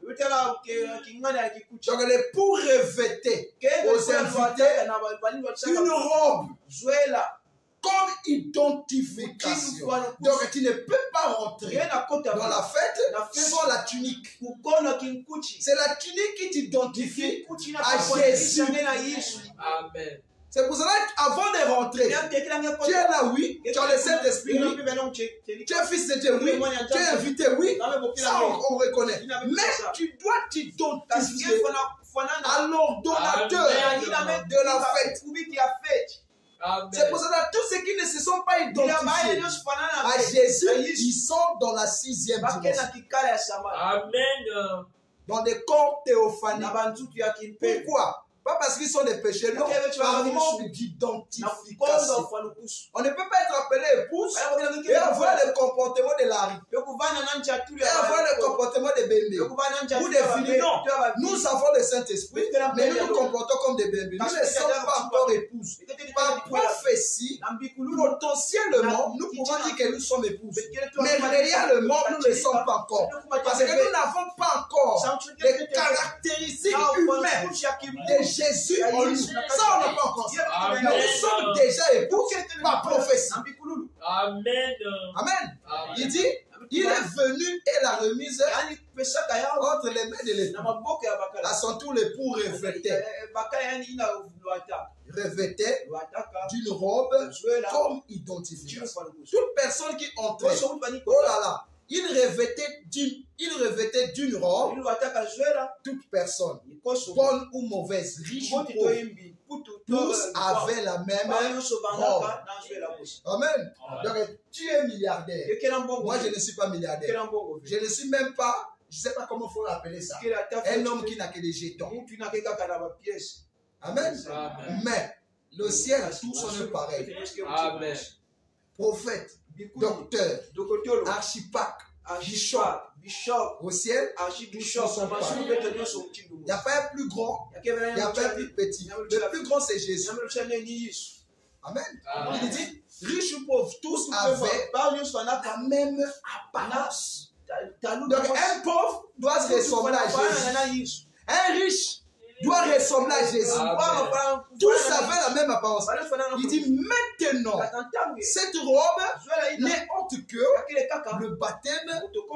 Donc l'époux revêtait aux invités une robe comme identification. Donc tu ne peux pas rentrer dans la fête sans la tunique. C'est la tunique qui t'identifie à Jésus. Amen. C'est pour cela qu'avant de rentrer, tu es là, oui, tu as le Saint-Esprit, oui, tu es fils de Dieu, oui, tu es invité, oui, ça on reconnaît. Mais tu dois t'identifier à l'ordonnateur de la fête. C'est pour cela que tous ceux qui ne se sont pas identifiés à Jésus, ils sont dans la 6e dimension. Amen. Dans des corps théophaniques. Pourquoi? Pas parce qu'ils sont des pécheurs, non, par manque d'identification. On ne peut pas être appelé épouse et avoir le comportement de Larry, et avoir le comportement de Bembe, ou de Philippe. Non, nous avons le Saint-Esprit, mais nous nous comportons comme des Bembe. Nous ne sommes pas encore épouses. Par prophétie, potentiellement, nous pouvons dire que nous sommes épouses. Mais réellement, nous ne sommes pas encore. Parce que nous n'avons pas encore les caractéristiques humaines de Jésus en nous. Ça, on n'a pas encore ça. Mais nous sommes déjà épouses par prophétie. Amen. Amen. Il dit, il est venu et la remise entre les mains de l'époux. À son tour, l'époux revêtait d'une robe comme identification. Toute personne qui entrait, oh là là, il revêtait d'une robe toute personne, bonne ou mauvaise, riche ou pauvre. Tous avaient la même robe. Amen. Donc, tu es milliardaire. Moi, je ne suis pas milliardaire. Je ne suis même pas, je ne sais pas comment il faut l'appeler ça, un homme qui n'a que des jetons. Amen. Mais le ciel, tous sont pareils. Amen. Prophète, docteur, archipâtre, bishop, au ciel, bishop, il n'y a pas un plus grand, il n'y a pas un plus petit. Le plus grand, c'est Jésus. Amen. Amen. Il dit, riches ou pauvres, tous avaient la même apparence. Donc un pauvre doit se ressembler à Jésus. Un riche doit ressembler à Jésus. Amen. Tous avaient la même apparence. Il dit maintenant, cette robe n'est autre que le baptême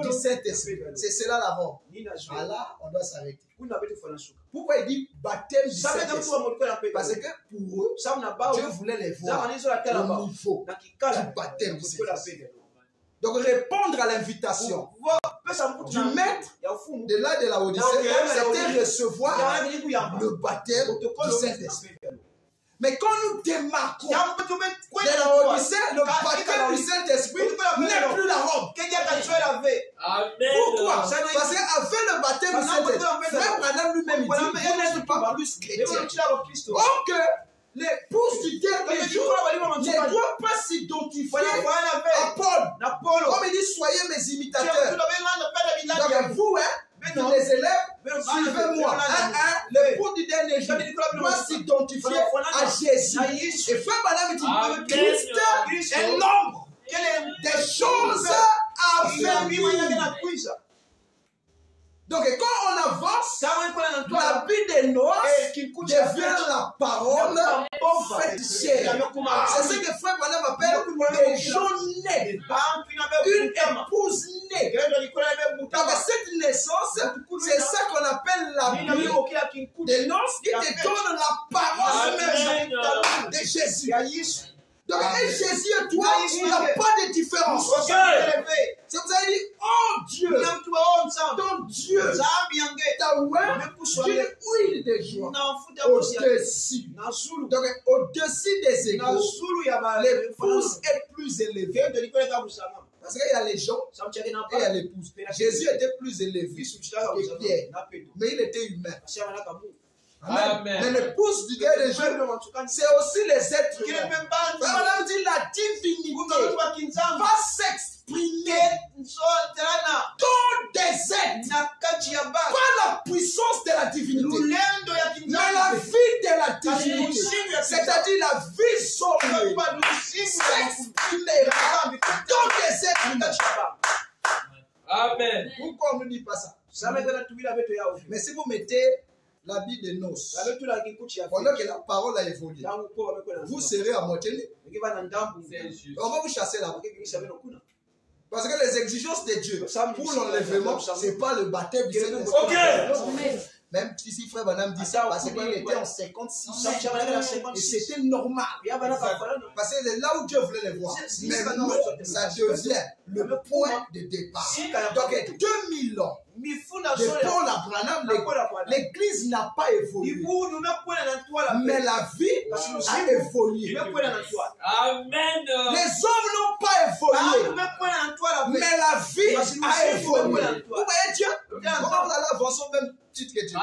du Saint-Esprit. C'est cela la robe. Ah là, on doit s'arrêter. Pourquoi il dit baptême du Saint-Esprit? Parce que pour eux, Dieu voulait les voir au niveau du baptême du Saint-Esprit. Donc répondre à l'invitation du maître de là de la Odyssée, c'était recevoir le baptême du Saint-Esprit. Mais quand nous démarquons de la Odyssée, le baptême du Saint-Esprit n'est plus la robe. Amen. Pourquoi? Parce qu'avec le baptême du Saint-Esprit, Frère Branham lui-même dit, vous n'êtes pas plus chrétien. Or que l'épouse du dernier jour ne doit pas s'identifier à Paul. Comme il dit, soyez mes imitateurs. Donc vous, les élèves, suivez-moi. L'épouse du dernier jour doit s'identifier à Jésus. Et Frère Branham dit, Christ est l'ombre des choses à venir. Donc quand on avance, la vie des noces devient la parole faite chair. C'est ce que Frère Branham appelle des gens nés, une épouse née. Donc cette naissance, c'est ça qu'on appelle la vie des noces qui te donne la parole même de Jésus. Donc, et Jésus et toi, il n'y a pas de différence. C'est pour ça qu'il dit, oh Dieu, ton Dieu, ta d'une huile de joie au-dessus. Donc, au-dessus des égaux, l'épouse est plus élevée. Parce qu'il y a les gens et il y a l'épouse. Jésus était plus élevé que Pierre, mais il était humain. Amen. Mais l'épouse du dernier jour, c'est aussi les êtres humains. On dit la divinité va s'exprimer dans des êtres. Pas la puissance de la divinité, mais la vie de la divinité. C'est-à-dire la vie sauvée s'exprimera dans des êtres humains. Amen. Pourquoi on ne dit pas ça? Mais si vous mettez l'habit de noces, pendant que la parole a évolué, vous serez à moitié nu. On va vous chasser là-bas. Parce que les exigences de Dieu pour l'enlèvement, ce n'est pas le baptême du Saint-Esprit. Même si Frère Branham dit ça, parce qu'il était en 56 et c'était normal. Parce que c'est là où Dieu voulait les voir. Mais nous, ça devient le point de départ. Donc 2000 ans de Paul à Branham, l'église n'a pas évolué. Mais la vie a évolué. Amen. Les hommes n'ont pas évolué. Mais la vie a évolué. Vous voyez Dieu? Comment vous allez avancer au même titre que Dieu?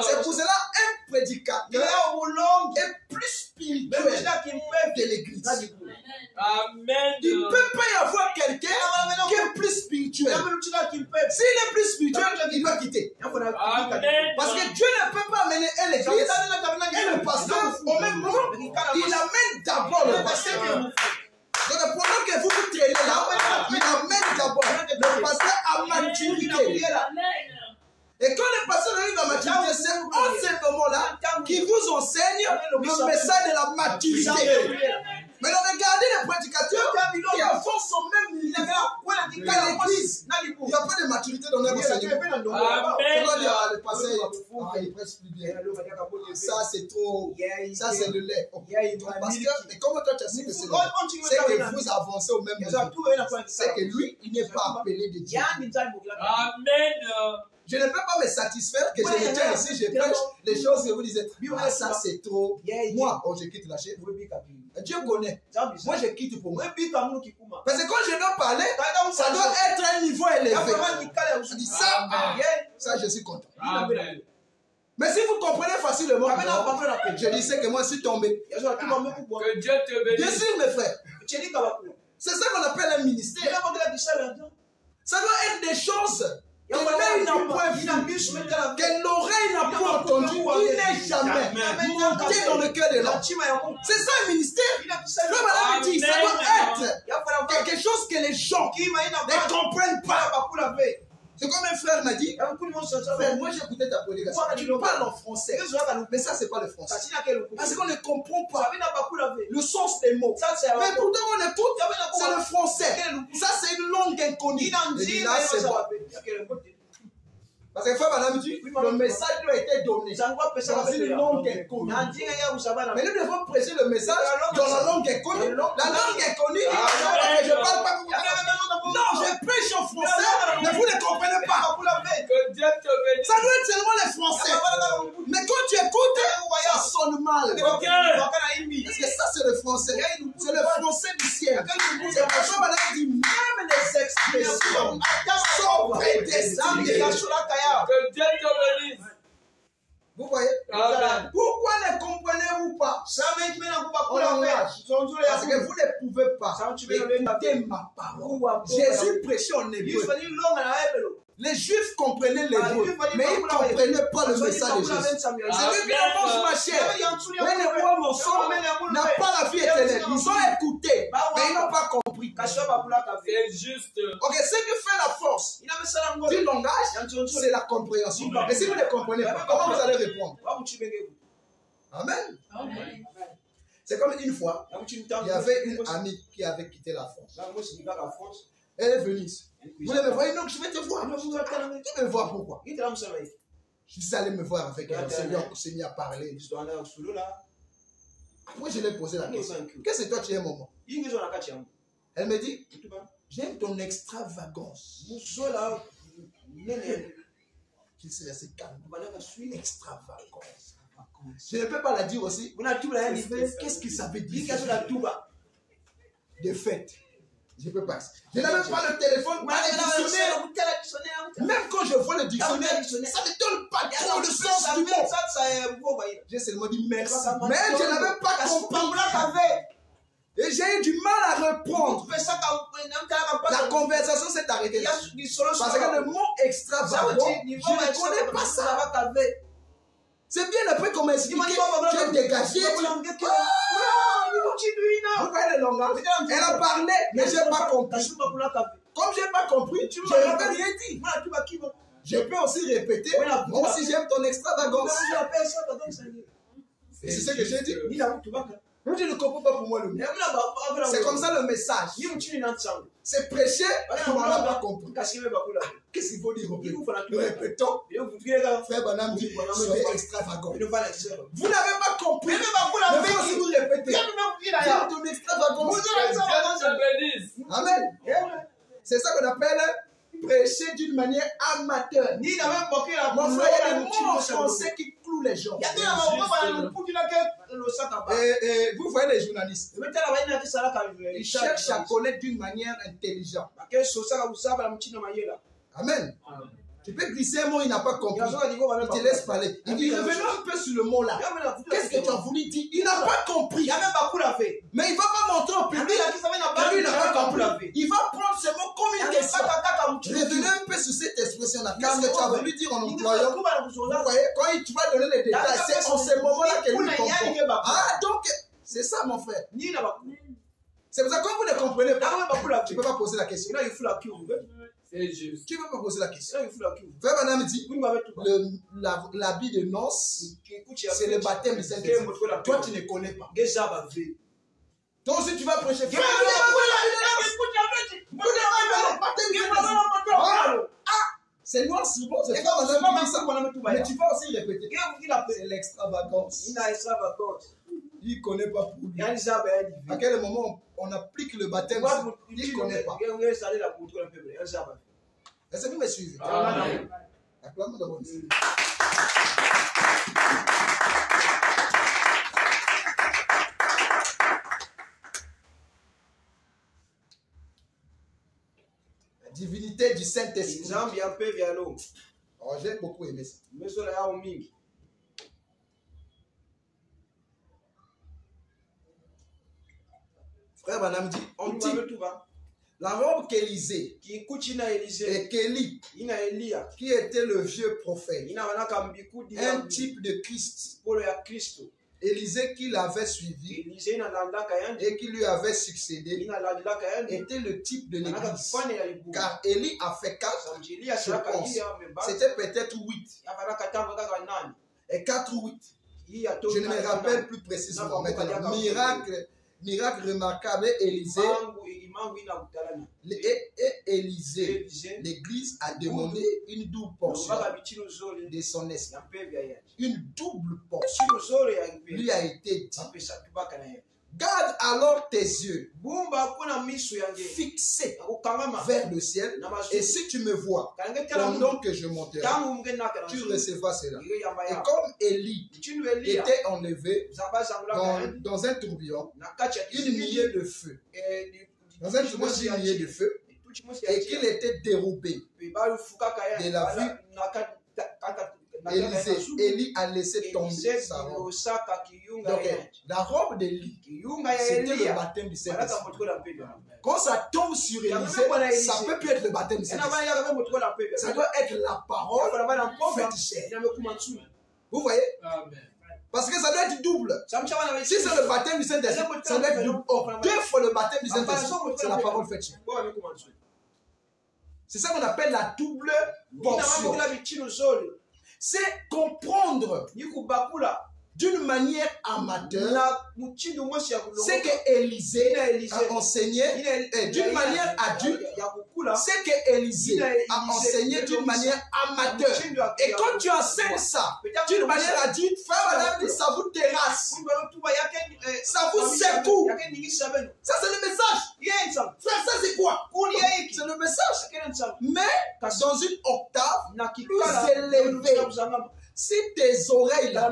C'est pour cela un prédicateur est plus spirituel de l'église. Amen. Il ne peut pas y avoir quelqu'un qui est plus spirituel. S'il est plus spirituel, il doit quitter. Amen. Parce que Dieu ne peut pas amener l'église et le pasteur au même moment. Il amène d'abord le pasteur. Donc pendant que vous vous traînez là, il amène d'abord le pasteur à maturité. Et quand le pasteur arrive à maturité, c'est en ce moment-là qu'il vous enseigne le message de la maturité. Mais regardez les prédicateurs qui avancent au même niveau qu'à l'église. Il n'y a pas de maturité dans leur enseignement. Le pasteur, il presse plus bien. Ça, c'est trop. Ça, c'est le lait. Pasteur, mais comment toi tu as su que c'est le lait? C'est que vous avancez au même niveau. C'est que lui, il n'est pas appelé de Dieu. Amen. Je ne peux pas me satisfaire que je me tiens ici, je prêche les choses que vous dites. Ah, ça c'est trop. Moi, oh, je quitte la chaîne. Dieu connaît. Moi, je quitte pour moi. Parce que quand je dois parler, ça doit être un niveau élevé. Je dis ça, ça je suis content. Amen. Mais si vous comprenez facilement, je disais que moi je suis tombé. Que Dieu te bénisse. Bien sûr, mes frères. C'est ça qu'on appelle un ministère. Ça doit être des choses que l'œil n'a point vu, que l'oreille n'a point entendu. entendu, il n'est jamais monté dans le cœur de l'homme. C'est ça le ministère. Frère Branham dit, ça doit être quelque chose que les gens ne comprennent pas. C'est comme un frère m'a dit, frère, moi j'ai écouté ta prédication, tu parles en français, mais ça c'est pas le français. Parce qu'on ne comprend pas le sens des mots. Mais pourtant on écoute, c'est le français. Ça c'est une langue inconnue. Et dit là c'est bon. Parce que frère Branham dit, le message lui a été donné dans une langue inconnue. Mais nous devons prêcher le message dans la langue inconnue. La langue inconnue, je ne parle pas. Non, je prêche en français, mais vous ne comprenez pas. Que Dieu te bénisse. Ça doit être seulement les français. Mais quand tu écoutes, ça sonne mal. Parce que ça, c'est le français. C'est le français du ciel. C'est pour ça qu'on dit même les expressions sont prédestinées. Que Dieu te bénisse. Vous voyez? Amen. Pourquoi ne comprenez-vous pas? On langage. Parce que vous ne pouvez pas écouter ma parole. Jésus prêchait en hébreu. Les Juifs comprenaient l'hébreu, mais ils ne comprenaient pas le message de Jésus. C'est lui qui mange ma chair. Mais les rois ensemble n'a pas la vie éternelle. Ils ont écouté, mais ils n'ont pas compris. C'est juste. Ok, ce qui fait la force du langage, c'est la compréhension. Mais si vous ne comprenez pas, comment vous allez répondre? Amen. C'est comme une fois, il y avait une amie qui avait quitté la France. Elle est venue ici. Vous voulez me voir? Non, je vais te voir. Tu me vois pourquoi? Je suis allé me voir avec elle. On s'est mis à parler. Après, je lui ai posé la question. Qu'est-ce que toi tu aimes au monde? Elle me dit, j'aime ton extravagance. Qu'il se laisse calme. Extravagance. Je ne peux pas la dire aussi. Qu'est-ce que ça veut dire? De fait. Je ne peux pas. Je n'ai même pas le téléphone, pas le dictionnaire. Même quand je vois le dictionnaire, ça ne donne pas trop le sens du mot. J'ai seulement dit merci. Mais je n'avais pas compris. Et j'ai eu du mal à répondre. La conversation s'est arrêtée là. Parce que le mot extravagant, je ne connais pas ça. C'est bien après qu'on m'a expliqué. J'ai dégagé. Vous voyez le langage? Elle a parlé, mais je n'ai pas compris. Comme je n'ai pas compris, je n'avais rien dit. Je peux aussi répéter. Moi aussi j'aime ton extravagance. Et c'est ce que j'ai dit. Je ne comprends pas pour moi le mot. C'est comme ça le message. C'est prêcher, mais on n'a pas compris. Qu'est-ce qu'il faut dire au plus? Nous répétons. Frère Branham dit, soyez extravagant. Vous n'avez pas compris. Mais vous aussi vous répétez. J'aime ton extravagance. Amen. C'est ça qu'on appelle prêcher d'une manière amateur. Mon frère, il y a des mots en français qui clouent les gens. Et vous voyez les journalistes. Ils cherchent à connaître d'une manière intelligente. Amen. Tu peux glisser un mot, il n'a pas compris. Il te laisse parler. Il dit, revenons un peu sur le mot là. Qu'est-ce que tu as voulu dire? Il n'a pas compris. Mais il ne va pas montrer au public. Lui, il n'a pas compris. Il va prendre ce mot comme une question. Revenez un peu sur cette expression-là. Qu'est-ce que tu as voulu dire en employant? Vous voyez, quand tu vas donner les détails, c'est en ce moment-là que lui comprend. Ah, donc, c'est ça, mon frère. C'est pour ça que quand vous ne comprenez pas, tu ne peux pas poser la question. C'est juste. Tu ne peux pas poser la question. Frère Branham dit, l'habit de noces, c'est le baptême du Saint-Esprit. Toi, tu ne connais pas. Toi aussi, tu vas prêcher. C'est noir, c'est bon, c'est pas Branham qui dit ça. Mais tu vas aussi répéter. C'est l'extravagance. Il ne connaît pas pour lui. À quel moment on applique le baptême, il ne connaît pas. Est-ce que vous me suivez? Acclamons d'abord. La divinité du Saint-Esprit. Oh, j'ai beaucoup aimé ça. Frère Branham dit, on dit, La robe qu'Élisée et qu'Élie, qui était le vieux prophète, un type de Christ, Élisée qui l'avait suivi et qui lui avait succédé, était le type de l'église. Car Élie a fait 4, je pense. C'était peut-être 8. Et 4 ou 8. Je ne me rappelle plus précisément maintenant. Miracle remarquable, Élisée, l'église a demandé une double portion de son esprit. Une double portion lui a été dit. Garde alors tes yeux fixés vers le ciel, et si tu me vois pendant que je monterai, tu recevras cela. Et comme Élie était enlevé dans un tourbillon, une nuée de feu, et qu'il était dérobé de la vue, Élie a laissé tomber sa robe. Donc, la robe d'Élie, c'était le baptême du Saint-Esprit. Quand ça tombe sur Élisée, ça ne peut plus être le baptême du Saint-Esprit. Ça doit être la parole faite chair. Vous voyez? Parce que ça doit être double. Si c'est le baptême du Saint-Esprit, ça doit être double. Or, 2 fois le baptême du Saint-Esprit, c'est la parole faite chair. C'est ça qu'on appelle la double portion. C'est comprendre d'une manière amateur ce que Élisée a enseigné d'une manière adulte, ce que Élisée a enseigné d'une manière amateur. Et quand tu enseignes ça d'une manière adulte, frère, madame, ça vous terrasse, ça vous secoue. Ça c'est le message. Frère, ça c'est quoi? C'est le message. Mais dans une octave plus élevée. Si tes oreilles là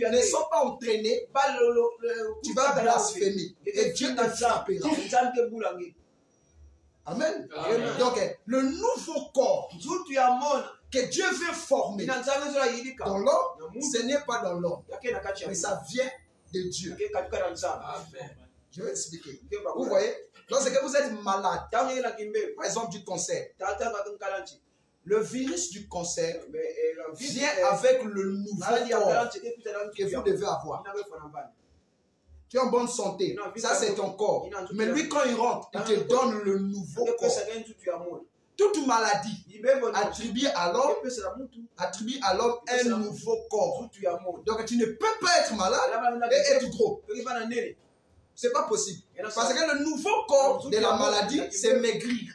ne sont pas entraînées, tu vas blasphémer et Dieu te frappera. Amen. Amen. Donc, le nouveau corps que Dieu veut former dans l'homme, ce n'est pas dans l'homme, mais ça vient de Dieu. Amen. Je vais expliquer. Vous voyez, lorsque vous êtes malade, par exemple du cancer, le virus du cancer vient avec le nouveau corps que vous devez avoir. Tu es en bonne santé, ça c'est ton corps. Mais lui, quand il rentre, il te donne le nouveau corps. Toute maladie attribue à l'homme un nouveau corps. Donc tu ne peux pas être malade et être gros. C'est pas possible. Parce que le nouveau corps de la maladie, c'est maigrir.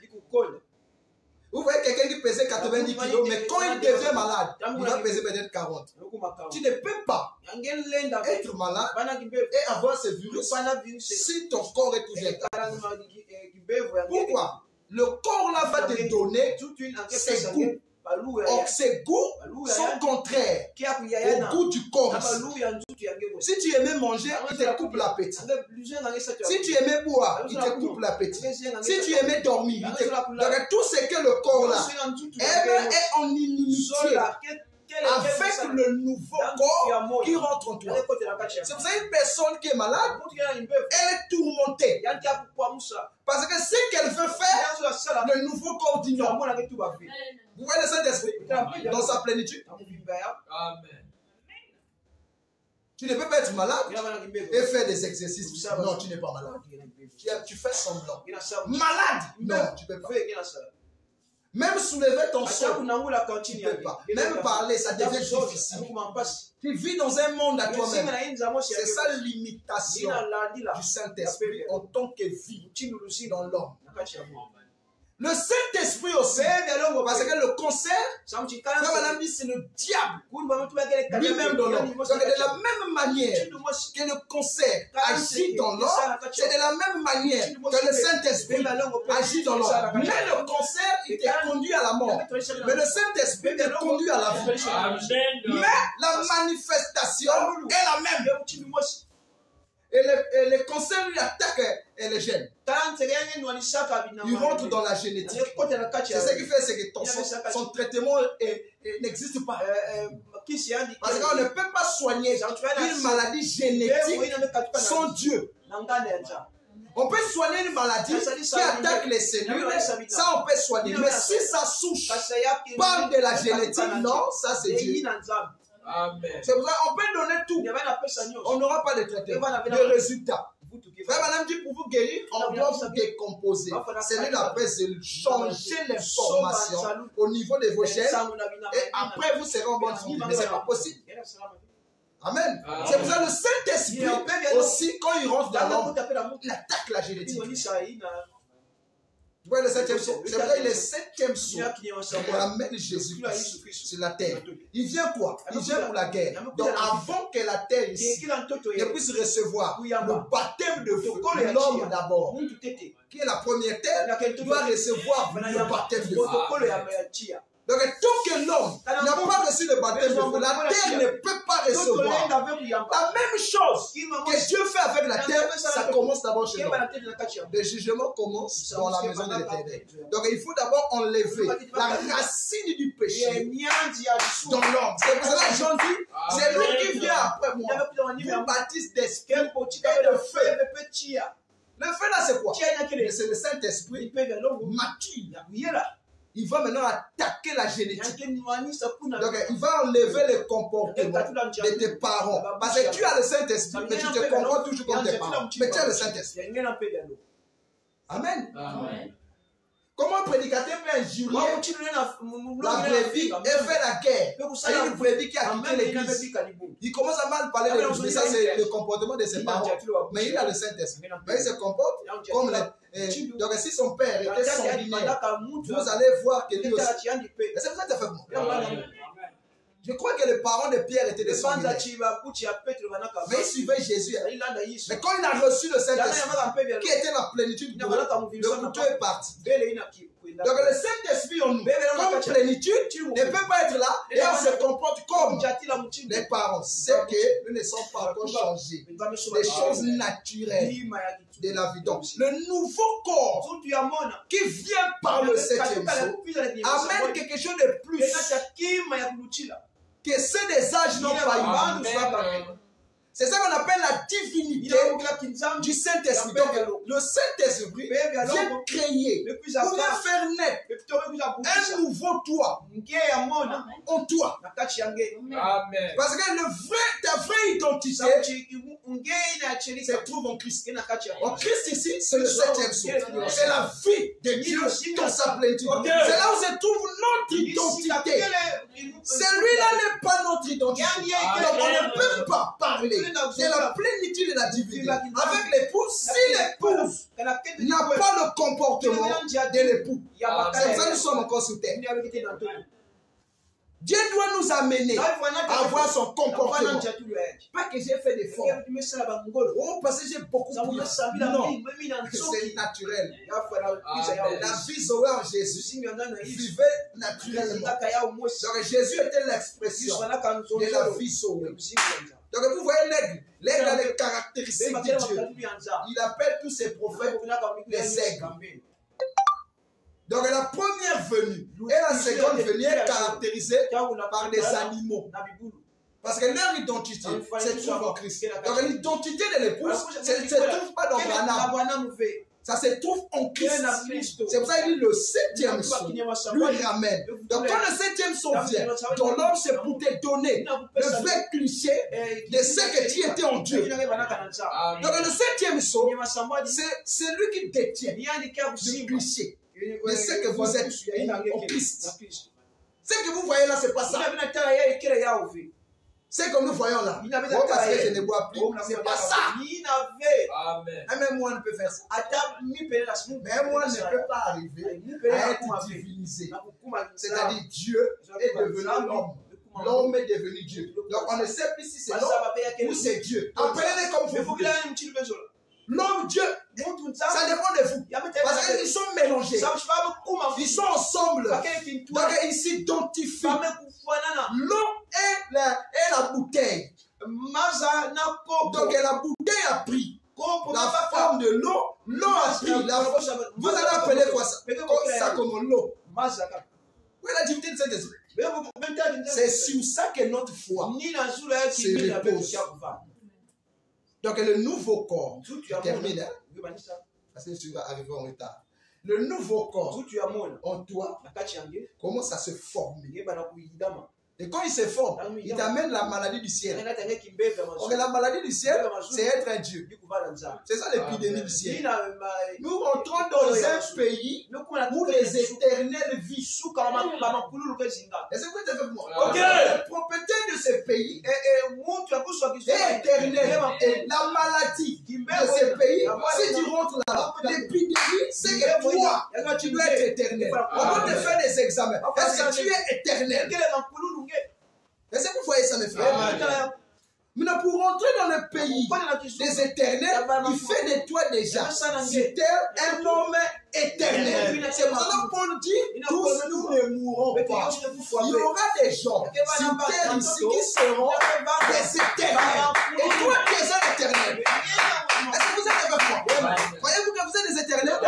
Vous voyez quelqu'un qui pesait 90 kilos, mais quand il devient malade, il va peser peut-être 40. Tu ne peux pas être malade et avoir ce virus si ton corps est toujours intact. Pourquoi? Le corps là va te donner ses goûts. Or, ces goûts sont contraires au goût du corps. Si tu aimais manger, il te coupe l'appétit. Si tu aimais boire, il te coupe l'appétit. Si tu aimais dormir, il te coupe l'appétit. Donc, tout ce que le corps là aime est en inimitié avec le nouveau corps qui rentre en toi. C'est pour ça qu'une personne qui est malade, elle est tourmentée. Parce que ce qu'elle veut faire, le nouveau corps dit non. Vous voyez le Saint-Esprit dans sa plénitude. Amen. Tu ne peux pas être malade et faire des exercices. Non, tu n'es pas malade. Tu fais semblant. Malade? Non, tu ne peux pas. Même soulever ton sol, tu ne peux pas. Même parler, ça devient difficile. Tu vis dans un monde à toi-même. C'est ça l'imitation du Saint-Esprit en tant que vie dans l'homme. Le Saint-Esprit aussi, parce que le cancer, frère, c'est le diable lui-même dans l'homme. Donc de la même manière que le cancer agit dans l'homme, c'est de la même manière que le Saint-Esprit agit dans l'homme. Mais le cancer, il te conduit à la mort. Mais le Saint-Esprit te conduit à la vie. Mais la manifestation est la même. Et le cancer lui attaque les gènes. Il rentre dans la génétique. C'est ce qui fait que son traitement n'existe pas. Parce qu'on ne peut pas soigner une maladie génétique sans Dieu. On peut soigner une maladie qui attaque les cellules, ça on peut soigner. Mais si ça souche par de la génétique, non, ça c'est Dieu. Amen. C'est pour ça qu'on peut donner tout. On n'aura pas de traitement, de résultat. Frère Madame dit pour vous guérir, on doit vous décomposer. C'est lui l'appelle, c'est changer l'information au niveau de vos chaînes. Et après vous serez en bonne santé. Mais ce n'est pas possible. Amen. C'est pour ça que le Saint-Esprit aussi, quand il rentre dans l'homme, il attaque la génétique. Tu vois le septième saut. C'est vrai, le septième saut. On ramène Jésus-Christ sur la terre. Il vient quoi? Il vient pour la guerre. Donc avant que la terre ici ne puisse recevoir le baptême de feu, l'homme d'abord, qui est la première terre, doit recevoir le baptême de feu. Donc, tant que l'homme n'a pas reçu le baptême de feu, la terre ne peut pas recevoir. La même chose que Dieu fait avec la terre, ça commence d'abord chez l'homme. Le jugement commence dans la maison de l'Éternel. Donc, il faut d'abord enlever la racine du péché dans l'homme. C'est pour cela que Jean dit, c'est lui qui vient après moi, vous baptise d'esprit et de feu. Le feu là, c'est quoi? C'est le Saint-Esprit mature. Il va maintenant attaquer la génétique. Donc, il va enlever le comportement de tes parents. Parce que tu as le Saint-Esprit, mais tu te comportes toujours comme tes parents. Mais tu as le Saint-Esprit. Amen. Amen. Comment un prédicateur peut injurier la brebis et faire la guerre? C'est une brebis qui a quitté l'église. Il commence à mal parler de l'église. Mais ça, c'est le comportement de ses parents. Mais il a le Saint-Esprit. Mais il se comporte comme les... Donc, si son père était sanguinaire, vous allez voir que lui aussi. Et c'est pour ça que tu as fait moi. Je crois que les parents de Pierre étaient des sanguinaires. Mais ils suivaient Jésus. Mais quand il a reçu le Saint-Esprit, qui était la plénitude pour eux, le couteau est parti. Donc le Saint-Esprit en nous, comme plénitude, ne peut pas être là et on se comporte comme les parents. C'est que nous ne sommes pas encore changés. Les choses naturelles de la vie. Donc le nouveau corps qui vient par le septième jour amène quelque chose de plus que ceux des âges n'ont pas eu. C'est ça qu'on appelle la divinité du Saint-Esprit. Donc, le Saint-Esprit vient créer, vient faire naître un nouveau toi en toi. Amen. Parce que ta vraie identité se trouve en Christ. En Christ ici, c'est le septième saut. C'est la vie de Dieu dans sa plénitude. C'est là où se trouve notre identité. Celui-là n'est pas notre identité. Donc, on ne peut pas parler de la plénitude de la divinité. Avec l'épouse, si l'épouse n'a pas le comportement de l'époux, c'est pour ça que nous sommes encore sous terre. Dieu doit nous amener à avoir son comportement. Pas que j'ai fait des formes. Oh, parce que j'ai beaucoup de ça. Non, c'est naturel. La vie Zoé en Jésus vivait naturellement. Donc Jésus était l'expression de la vie Zoé. Donc vous voyez l'aigle. L'aigle a les caractéristiques de Dieu. Il appelle tous ses prophètes des aigles. Donc la première venue et la seconde venue est caractérisée par des animaux. Parce que leur identité se trouve en Christ. Donc l'identité de l'épouse ne se trouve pas dans Branham. Ça se trouve en Christ. C'est pour ça qu'il dit le septième saut lui ramène. Donc quand le septième saut vient, ton homme c'est pour te donner le vrai cliché de ce que tu étais en Dieu. Donc le septième saut, c'est lui qui détient le cliché de ce que vous êtes en Christ. Ce que vous voyez là, c'est pas ça. Ce que nous voyons là, parce que je ne bois plus, c'est pas ça. Amen. Même moi ne peut faire ça. Mais moi ne peut pas arriver à être divinisé. C'est-à-dire Dieu est devenu l'homme. L'homme est devenu Dieu. Donc on ne sait plus si c'est l'homme ou c'est Dieu. Appelez-les comme vous voulez. L'homme, Dieu, ça dépend de vous. Parce qu'ils sont mélangés. Ils sont ensemble. Donc ils s'identifient. L'eau et la bouteille. Donc la bouteille a pris la forme de l'eau. L'eau a pris la forme. Vous allez appeler quoi ça? Ça comme l'eau. Oui, la divinité de Saint-Esprit. C'est sur ça que notre foi se repose. Donc le nouveau corps, termine. parce que tu vas arriver en retard. Le nouveau corps en toi commence à se former. Et quand il se forme, il t'amène la maladie du ciel. Donc la maladie du ciel, c'est être un Dieu. C'est ça l'épidémie du ciel. Nous rentrons dans un pays où les éternels vivent. Est-ce que vous êtes avec moi? La propriété de ce pays est éternelle. Et la maladie de ce pays, si tu rentres là, l'épidémie, c'est que toi, tu dois être éternel. On va te faire des examens. Est-ce que tu es éternel? Est-ce que vous voyez ça, mes frères? Maintenant, pour rentrer dans le pays des éternels, il fait de toi déjà un homme éternel. C'est pour ça que Paul dit, tous nous ne mourrons pas. Il y aura des gens sur terre ici qui seront des éternels. Et toi, tu es un éternel. Est-ce que vous êtes avec moi? Croyez-vous que vous êtes des éternels?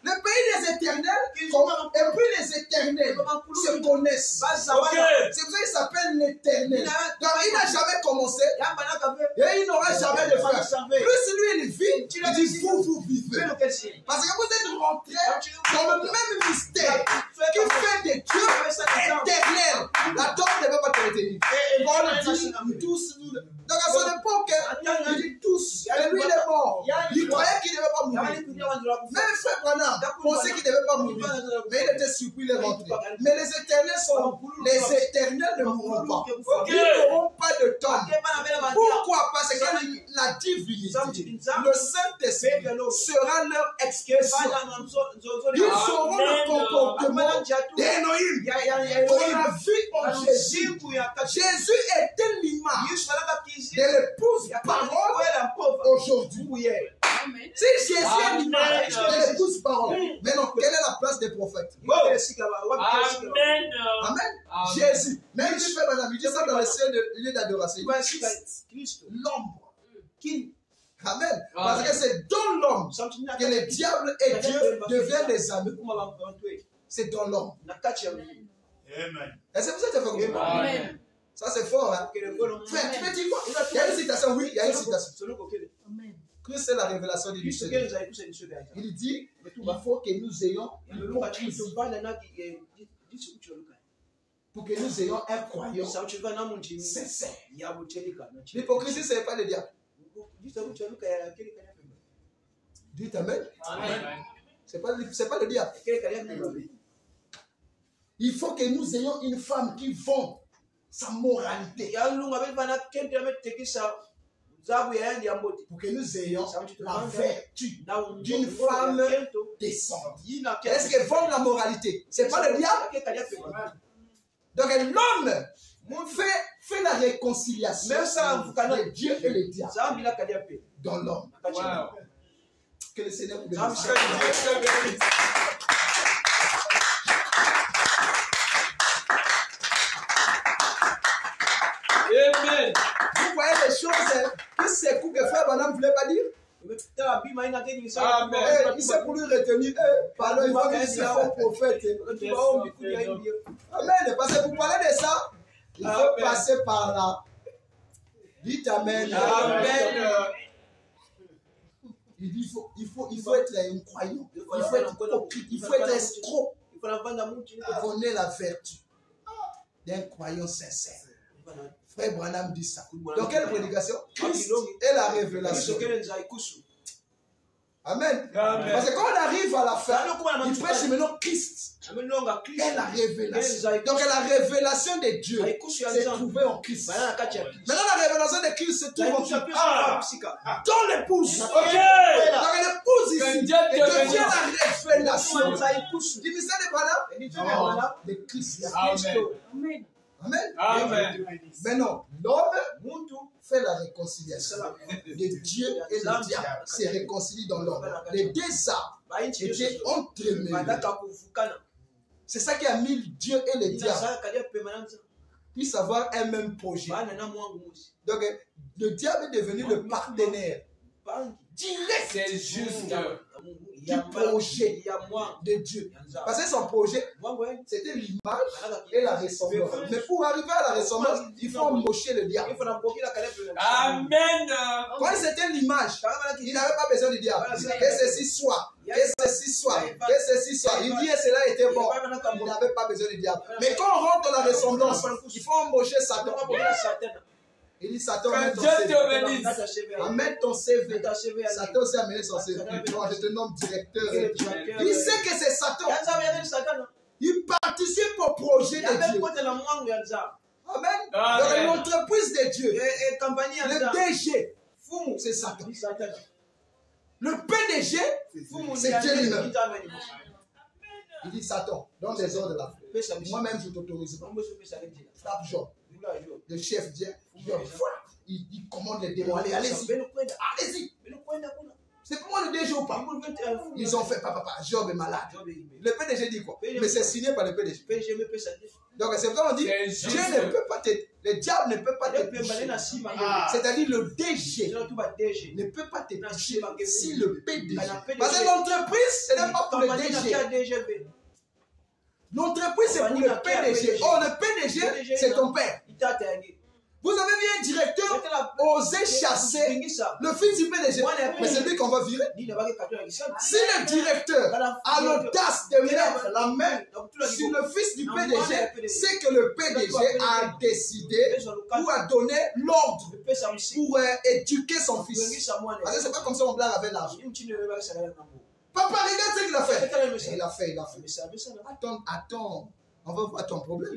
Le pays des éternels, et puis les éternels se connaissent. C'est pour ça qu'il s'appelle l'éternel. Donc il n'a jamais commencé et il n'aura jamais de fin. Plus lui il vit, il dit vous vivez. Parce que vous êtes rentrés dans le même mystère qui fait des dieux éternels. La tombe ne peut pas te retenir. Paul dit tous nous. Donc à son époque, il dit tous. Et lui il est mort. Il croyait qu'il ne devait pas mourir. Même frère Branham pensait qu'il ne devait pas mourir. Mais il était surpris, il est rentré. Mais les éternels sont. Les éternels ne mourront pas. Ils n'auront pas de temps. Pourquoi? Parce que la divinité, le Saint-Esprit sera leur expression. Ils auront le comportement d'Élohim. On a vu en Jésus. Jésus était l'image de l'épouse parole aujourd'hui. Si Jésus est l'image de l'épouse parole, mais non, quelle est la place des prophètes? Amen. Amen. Jésus. Même si je fais madame, il dit ça dans le lieu d'adoration. L'ombre. Amen. Parce que c'est dans l'homme que le diable et Dieu deviennent des amis. C'est dans l'homme. Amen. Est-ce que vous êtes avec moi? Amen. Ça c'est fort, hein? Frère, tu peux dire quoi? Il y a une citation, oui, il y a une citation. Christ c'est la révélation du Seigneur. Il dit, il faut que nous ayons pour que nous ayons un croyant sincère. L'hypocrisie, ce n'est pas le diable. Dites Amen. C'est pas le diable. Il faut que nous ayons une femme qui vend sa moralité. Pour que nous ayons la vertu d'une femme décente. Est-ce que vendre la moralité, c'est pas le diable? Donc l'homme fait la réconciliation de Dieu et le diable dans l'homme. Que le Seigneur vous bénisse. Amen. Vous voyez les choses que c'est coup que frère Branham ne voulait pas dire? Amen. Il s'est voulu retenir. Pardon, il faut qu'il soit un prophète. Amen. Parce que pour parler de ça, il faut passer par là. Dites Amen. Amen. Il dit il faut être un croyant. Il faut être hypocrite. Il faut être escroc. Il connaît la vertu d'un croyant sincère. Frère Branham dit ça. Dans quelle prédication? Christ est la révélation. Amen. Parce que quand on arrive à la fin, il prêche maintenant Christ est la révélation. Donc la révélation de Dieu s'est trouvée en Christ. Maintenant la révélation de Christ se trouve en Christ. Dans l'épouse. Donc l'épouse ici devient la révélation du mystère de Branham de Christ. Amen. Amen. Amen. Maintenant, l'homme fait la réconciliation de Dieu et le diable. C'est réconcilié dans l'homme. Les deux arbres étaient entremêlés. C'est ça qui a mis Dieu et le diable puissent avoir un même projet. Donc, le diable est devenu le partenaire direct C'est juste. du projet de Dieu. Parce que son projet, c'était l'image et la ressemblance. Mais pour arriver à la ressemblance, il faut embaucher le diable. Amen. Quand c'était l'image, il n'avait pas besoin du diable. Que ceci soit, que ceci soit, que ceci soit. Il dit et cela était bon. Il n'avait pas besoin du diable. Mais quand on rentre dans la ressemblance, il faut embaucher Satan. Il dit Satan, amène ton CV. Amène ton CV. Satan aussi a amené son CV. Moi, je te nomme directeur. Il sait que c'est Satan. Il participe au projet de Dieu. Amen. Dans l'entreprise de Dieu, le DG, c'est Satan. Le PDG, c'est Dieu lui-même. Il dit Satan, dans les ordres de la foi. Moi-même, je t'autorise pas. Tape Job. Le chef vient, il commande les démons. Allez-y. Allez-y. C'est pour moi le DG ou pas? Ils ont fait papa, Job est malade. Le PDG dit quoi? Mais c'est signé par le PDG. Donc c'est pourquoi on dit Dieu ne peut pas t'aider. Le diable ne peut pas t'aider. C'est-à-dire le DG ne peut pas t'aider si le PDG. Parce que l'entreprise, ce n'est pas pour le DG. L'entreprise, c'est pour le PDG. Oh, le PDG, c'est ton père. Vous avez vu un directeur oser chasser le fils du PDG. Mais c'est lui qu'on va virer. Si le directeur a l'audace de mettre la main sur le fils du PDG, c'est que le PDG a décidé ou a donné l'ordre pour éduquer son fils. Parce que c'est pas comme ça on blague avec l'argent. Papa, regarde ce qu'il a fait. Il a fait. Attends. On va voir ton problème.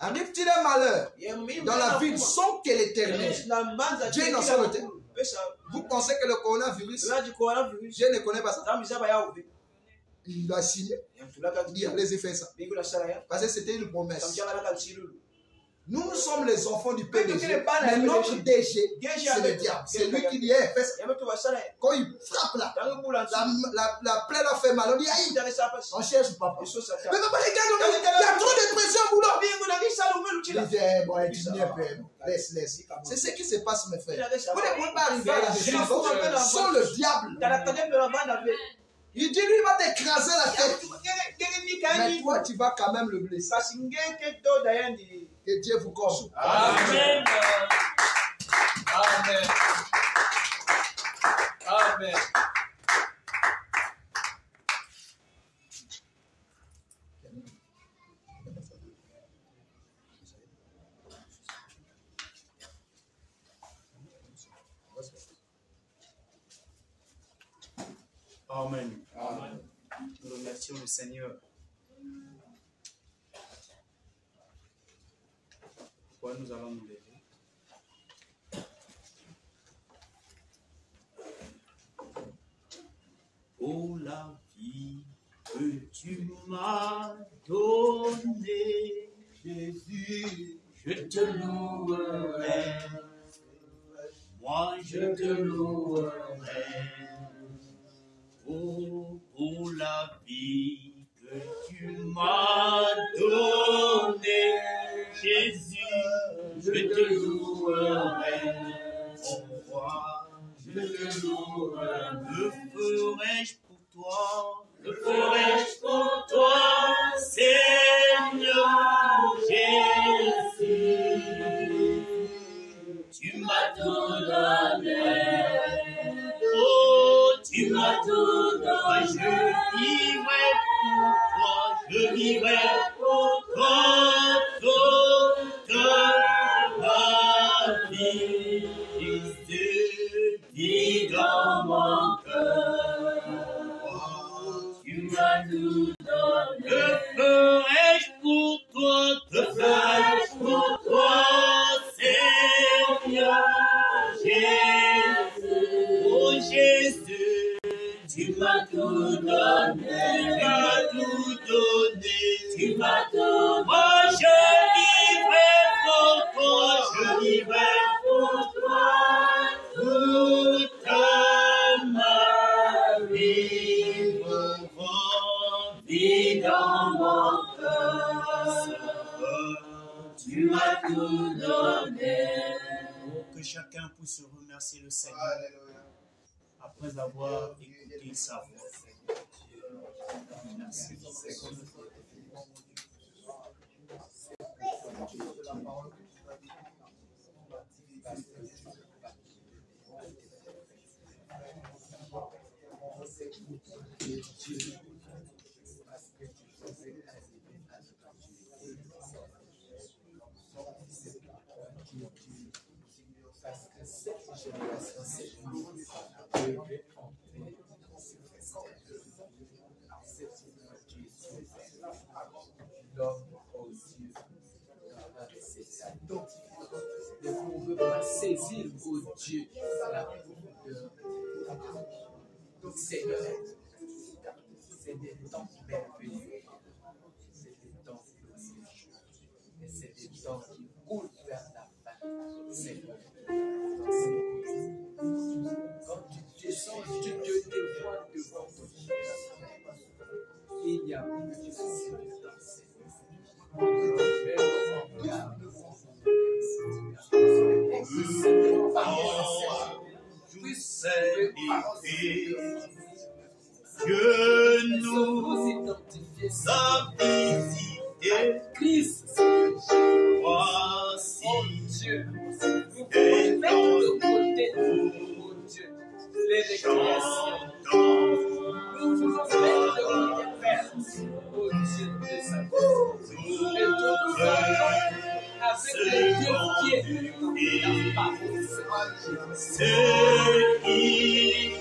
Arrive-t-il un malheur dans la ville sans que l'Éternel, Dieu n'en soit le terme? Vous pensez que le coronavirus, Dieu ne connaît pas ça? Il a signé. Il dit, allez-y faire ça. Parce que c'était une promesse. Nous sommes les enfants du PDG, mais notre DG, c'est le diable. C'est lui qui dit, fais ça. Quand il frappe là, la plaie a fait mal. On dit, aïe, on cherche papa. Mais papa, regarde, il y a trop de pression au boulot. Il dit, bon, tu n'y es pas. Laisse. C'est ce qui se passe, mes frères. Vous ne pouvez pas arriver à la ressemblance sans le diable. Il dit, lui, il va t'écraser la tête. Mais toi, tu vas quand même le blesser. Que Dieu vous comble. Amen. Amen. Amen. Amen. Amen. Nous remercions le Seigneur. Pourquoi nous allons nous lever? Oh, la vie que tu m'as donnée, Jésus, je te louerai. Moi, je te louerai. Oh, pour la vie que tu m'as donnée, Jésus, je te louerai. Oh, moi, je te louerai. Le ferai-je pour toi? Le ferai-je pour toi, Seigneur Jésus? Tu m'as tout donné. Oh, tu m'as tout donné. Je vivrai pour toi. Je vivrai pour toi toute ma vie. Jésus vit dans mon cœur. Oh, tu m'as tout Que chacun puisse remercier le Seigneur après avoir écouté sa voix. Merci. Ne pouvez pas saisir au Dieu la Seigneur. C'est des temps merveilleux, c'est des temps glorieux, et c'est des temps qui coulent vers la fin. Seigneur. Quand tu descends, Dieu te voit devant ton Dieu. Il n'y a plus de Seigneur. Que nous a visité Christ, voici Dieu, vous pouvez mettre de côté de mon Dieu les récréations. Nous voulons mettre de côté Père, au Dieu de sa vie. Et nous nous allons avec le Dieu qui est la parole. ce qui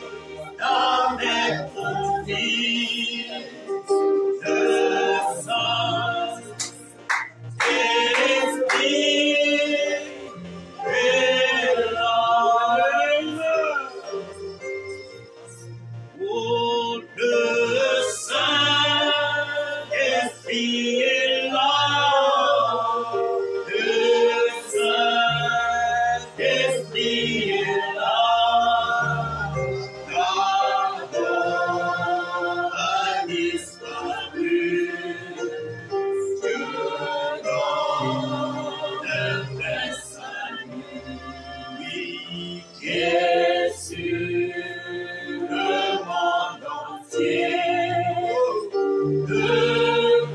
t'avait promis le Saint-Esprit est là. Oh, le Saint-Esprit est là. Le Saint-Esprit est là. La mort a disparu. Dieu donne un vrai salut. Lui qui est sur le monde entier. Le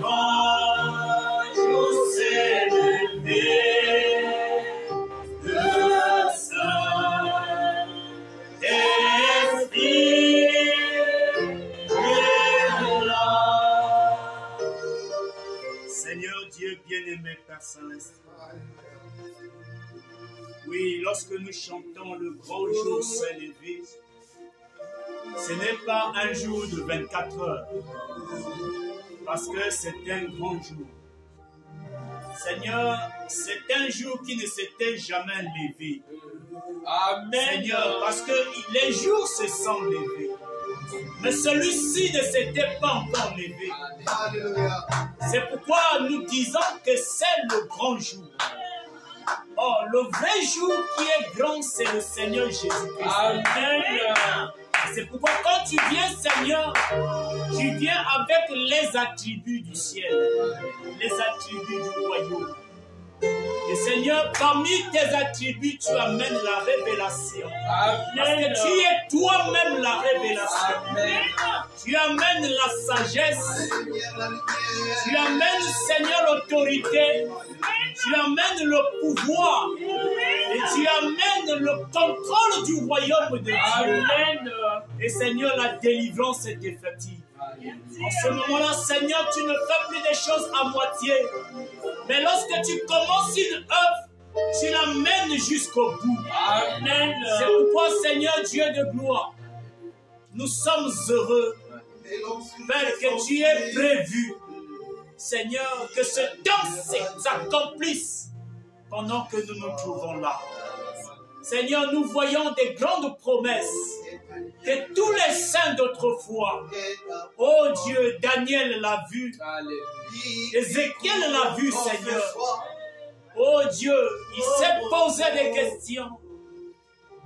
grand jour s'est levé. Le Saint-Esprit est là. Seigneur Dieu bien-aimé, Père Céleste. Oui, lorsque nous chantons le grand jour s'est levé, ce n'est pas un jour de 24 heures, parce que c'est un grand jour. Seigneur, c'est un jour qui ne s'était jamais levé. Amen. Seigneur, parce que les jours se sont levés. Mais celui-ci ne s'était pas encore levé. C'est pourquoi nous disons que c'est le grand jour. Oh, le vrai jour qui est grand, c'est le Seigneur Jésus-Christ. Amen. C'est pourquoi quand tu viens, Seigneur, tu viens avec les attributs du ciel, les attributs du royaume. Et Seigneur, parmi tes attributs, tu amènes la révélation. Parce que tu es toi-même la révélation. Amen. Tu amènes la sagesse. Tu amènes, Seigneur, l'autorité. Tu amènes le pouvoir. Et tu amènes le contrôle du royaume de Dieu. Amen. Et Seigneur, la délivrance est effective. En ce moment-là, Seigneur, tu ne fais plus des choses à moitié. Mais lorsque tu commences une œuvre, tu l'amènes jusqu'au bout. Amen. C'est pourquoi, Seigneur Dieu de gloire, nous sommes heureux, Père, que tu aies prévu, Seigneur, que ce temps s'accomplisse pendant que nous nous trouvons là. Seigneur, nous voyons des grandes promesses que tous les saints d'autrefois, oh Dieu, Daniel l'a vu, Ézéchiel l'a vu, Seigneur. Oh Dieu, il s'est posé des questions.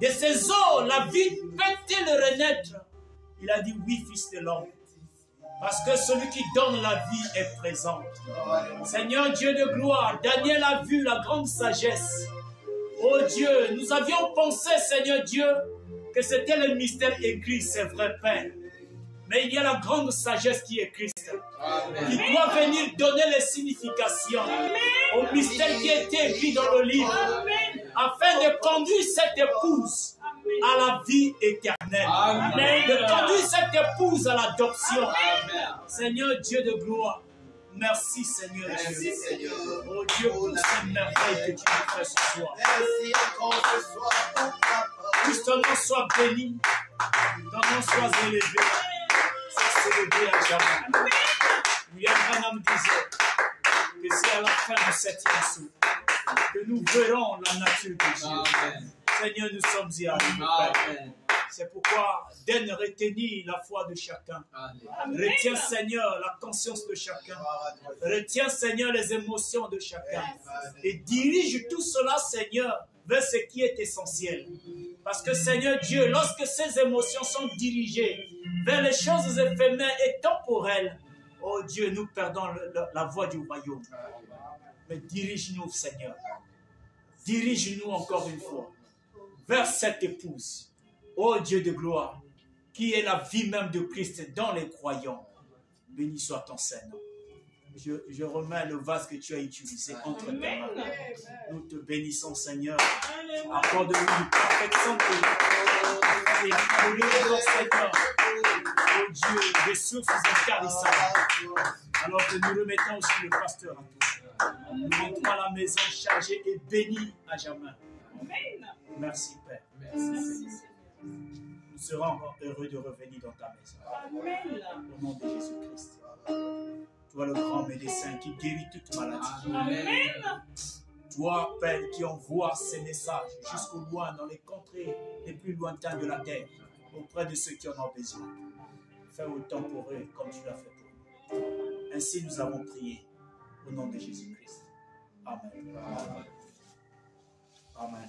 De ces eaux, la vie peut-elle renaître? Il a dit oui, fils de l'homme. Parce que celui qui donne la vie est présent. Seigneur Dieu de gloire, Daniel a vu la grande sagesse. Oh Dieu, nous avions pensé, Seigneur Dieu, que c'était le mystère écrit, c'est vrai, Père. Mais il y a la grande sagesse qui est Christ, qui doit venir donner les significations au mystère qui a été écrit dans le livre, afin de conduire cette épouse à la vie éternelle, de conduire cette épouse à l'adoption. Seigneur Dieu de gloire, merci Seigneur Dieu. Oh Dieu, pour cette merveille que tu nous fais ce soir. Que ton nom soit béni, ton nom soit élevé. Célébrer à jamais. William Branham disait que c'est à la fin du 7e souffle que nous verrons la nature de Dieu. Amen. Seigneur, nous sommes y arrivés. C'est pourquoi donne retenir la foi de chacun. Amen. Retiens, Seigneur, la conscience de chacun. Retiens, Seigneur, les émotions de chacun. Et dirige tout cela, Seigneur, vers ce qui est essentiel. Parce que, Seigneur Dieu, lorsque ces émotions sont dirigées vers les choses éphémères et temporelles, oh Dieu, nous perdons la voie du royaume. Mais dirige-nous, Seigneur. Dirige-nous encore une fois vers cette épouse, oh Dieu de gloire, qui est la vie même de Christ dans les croyants. Béni soit ton Saint-Nom. Je remets le vase que tu as utilisé entre tes mains. Nous te bénissons, Seigneur. Accorde-nous une parfaite santé. Et accorde-nous, Seigneur, oh Dieu, des sources intarissables. Alors que nous remettons aussi le pasteur à toi. Nous rentrons à la maison chargée et bénie à jamais. Merci, Père. Merci. Nous serons heureux de revenir dans ta maison. Au nom de Jésus-Christ. Toi, le grand médecin qui guérit toute maladie. Amen. Toi, Père, qui envoie ces messages jusqu'au loin, dans les contrées les plus lointaines de la terre, auprès de ceux qui en ont besoin. Fais autant pour eux comme tu l'as fait pour nous. Ainsi, nous avons prié au nom de Jésus-Christ. Amen. Amen. Amen.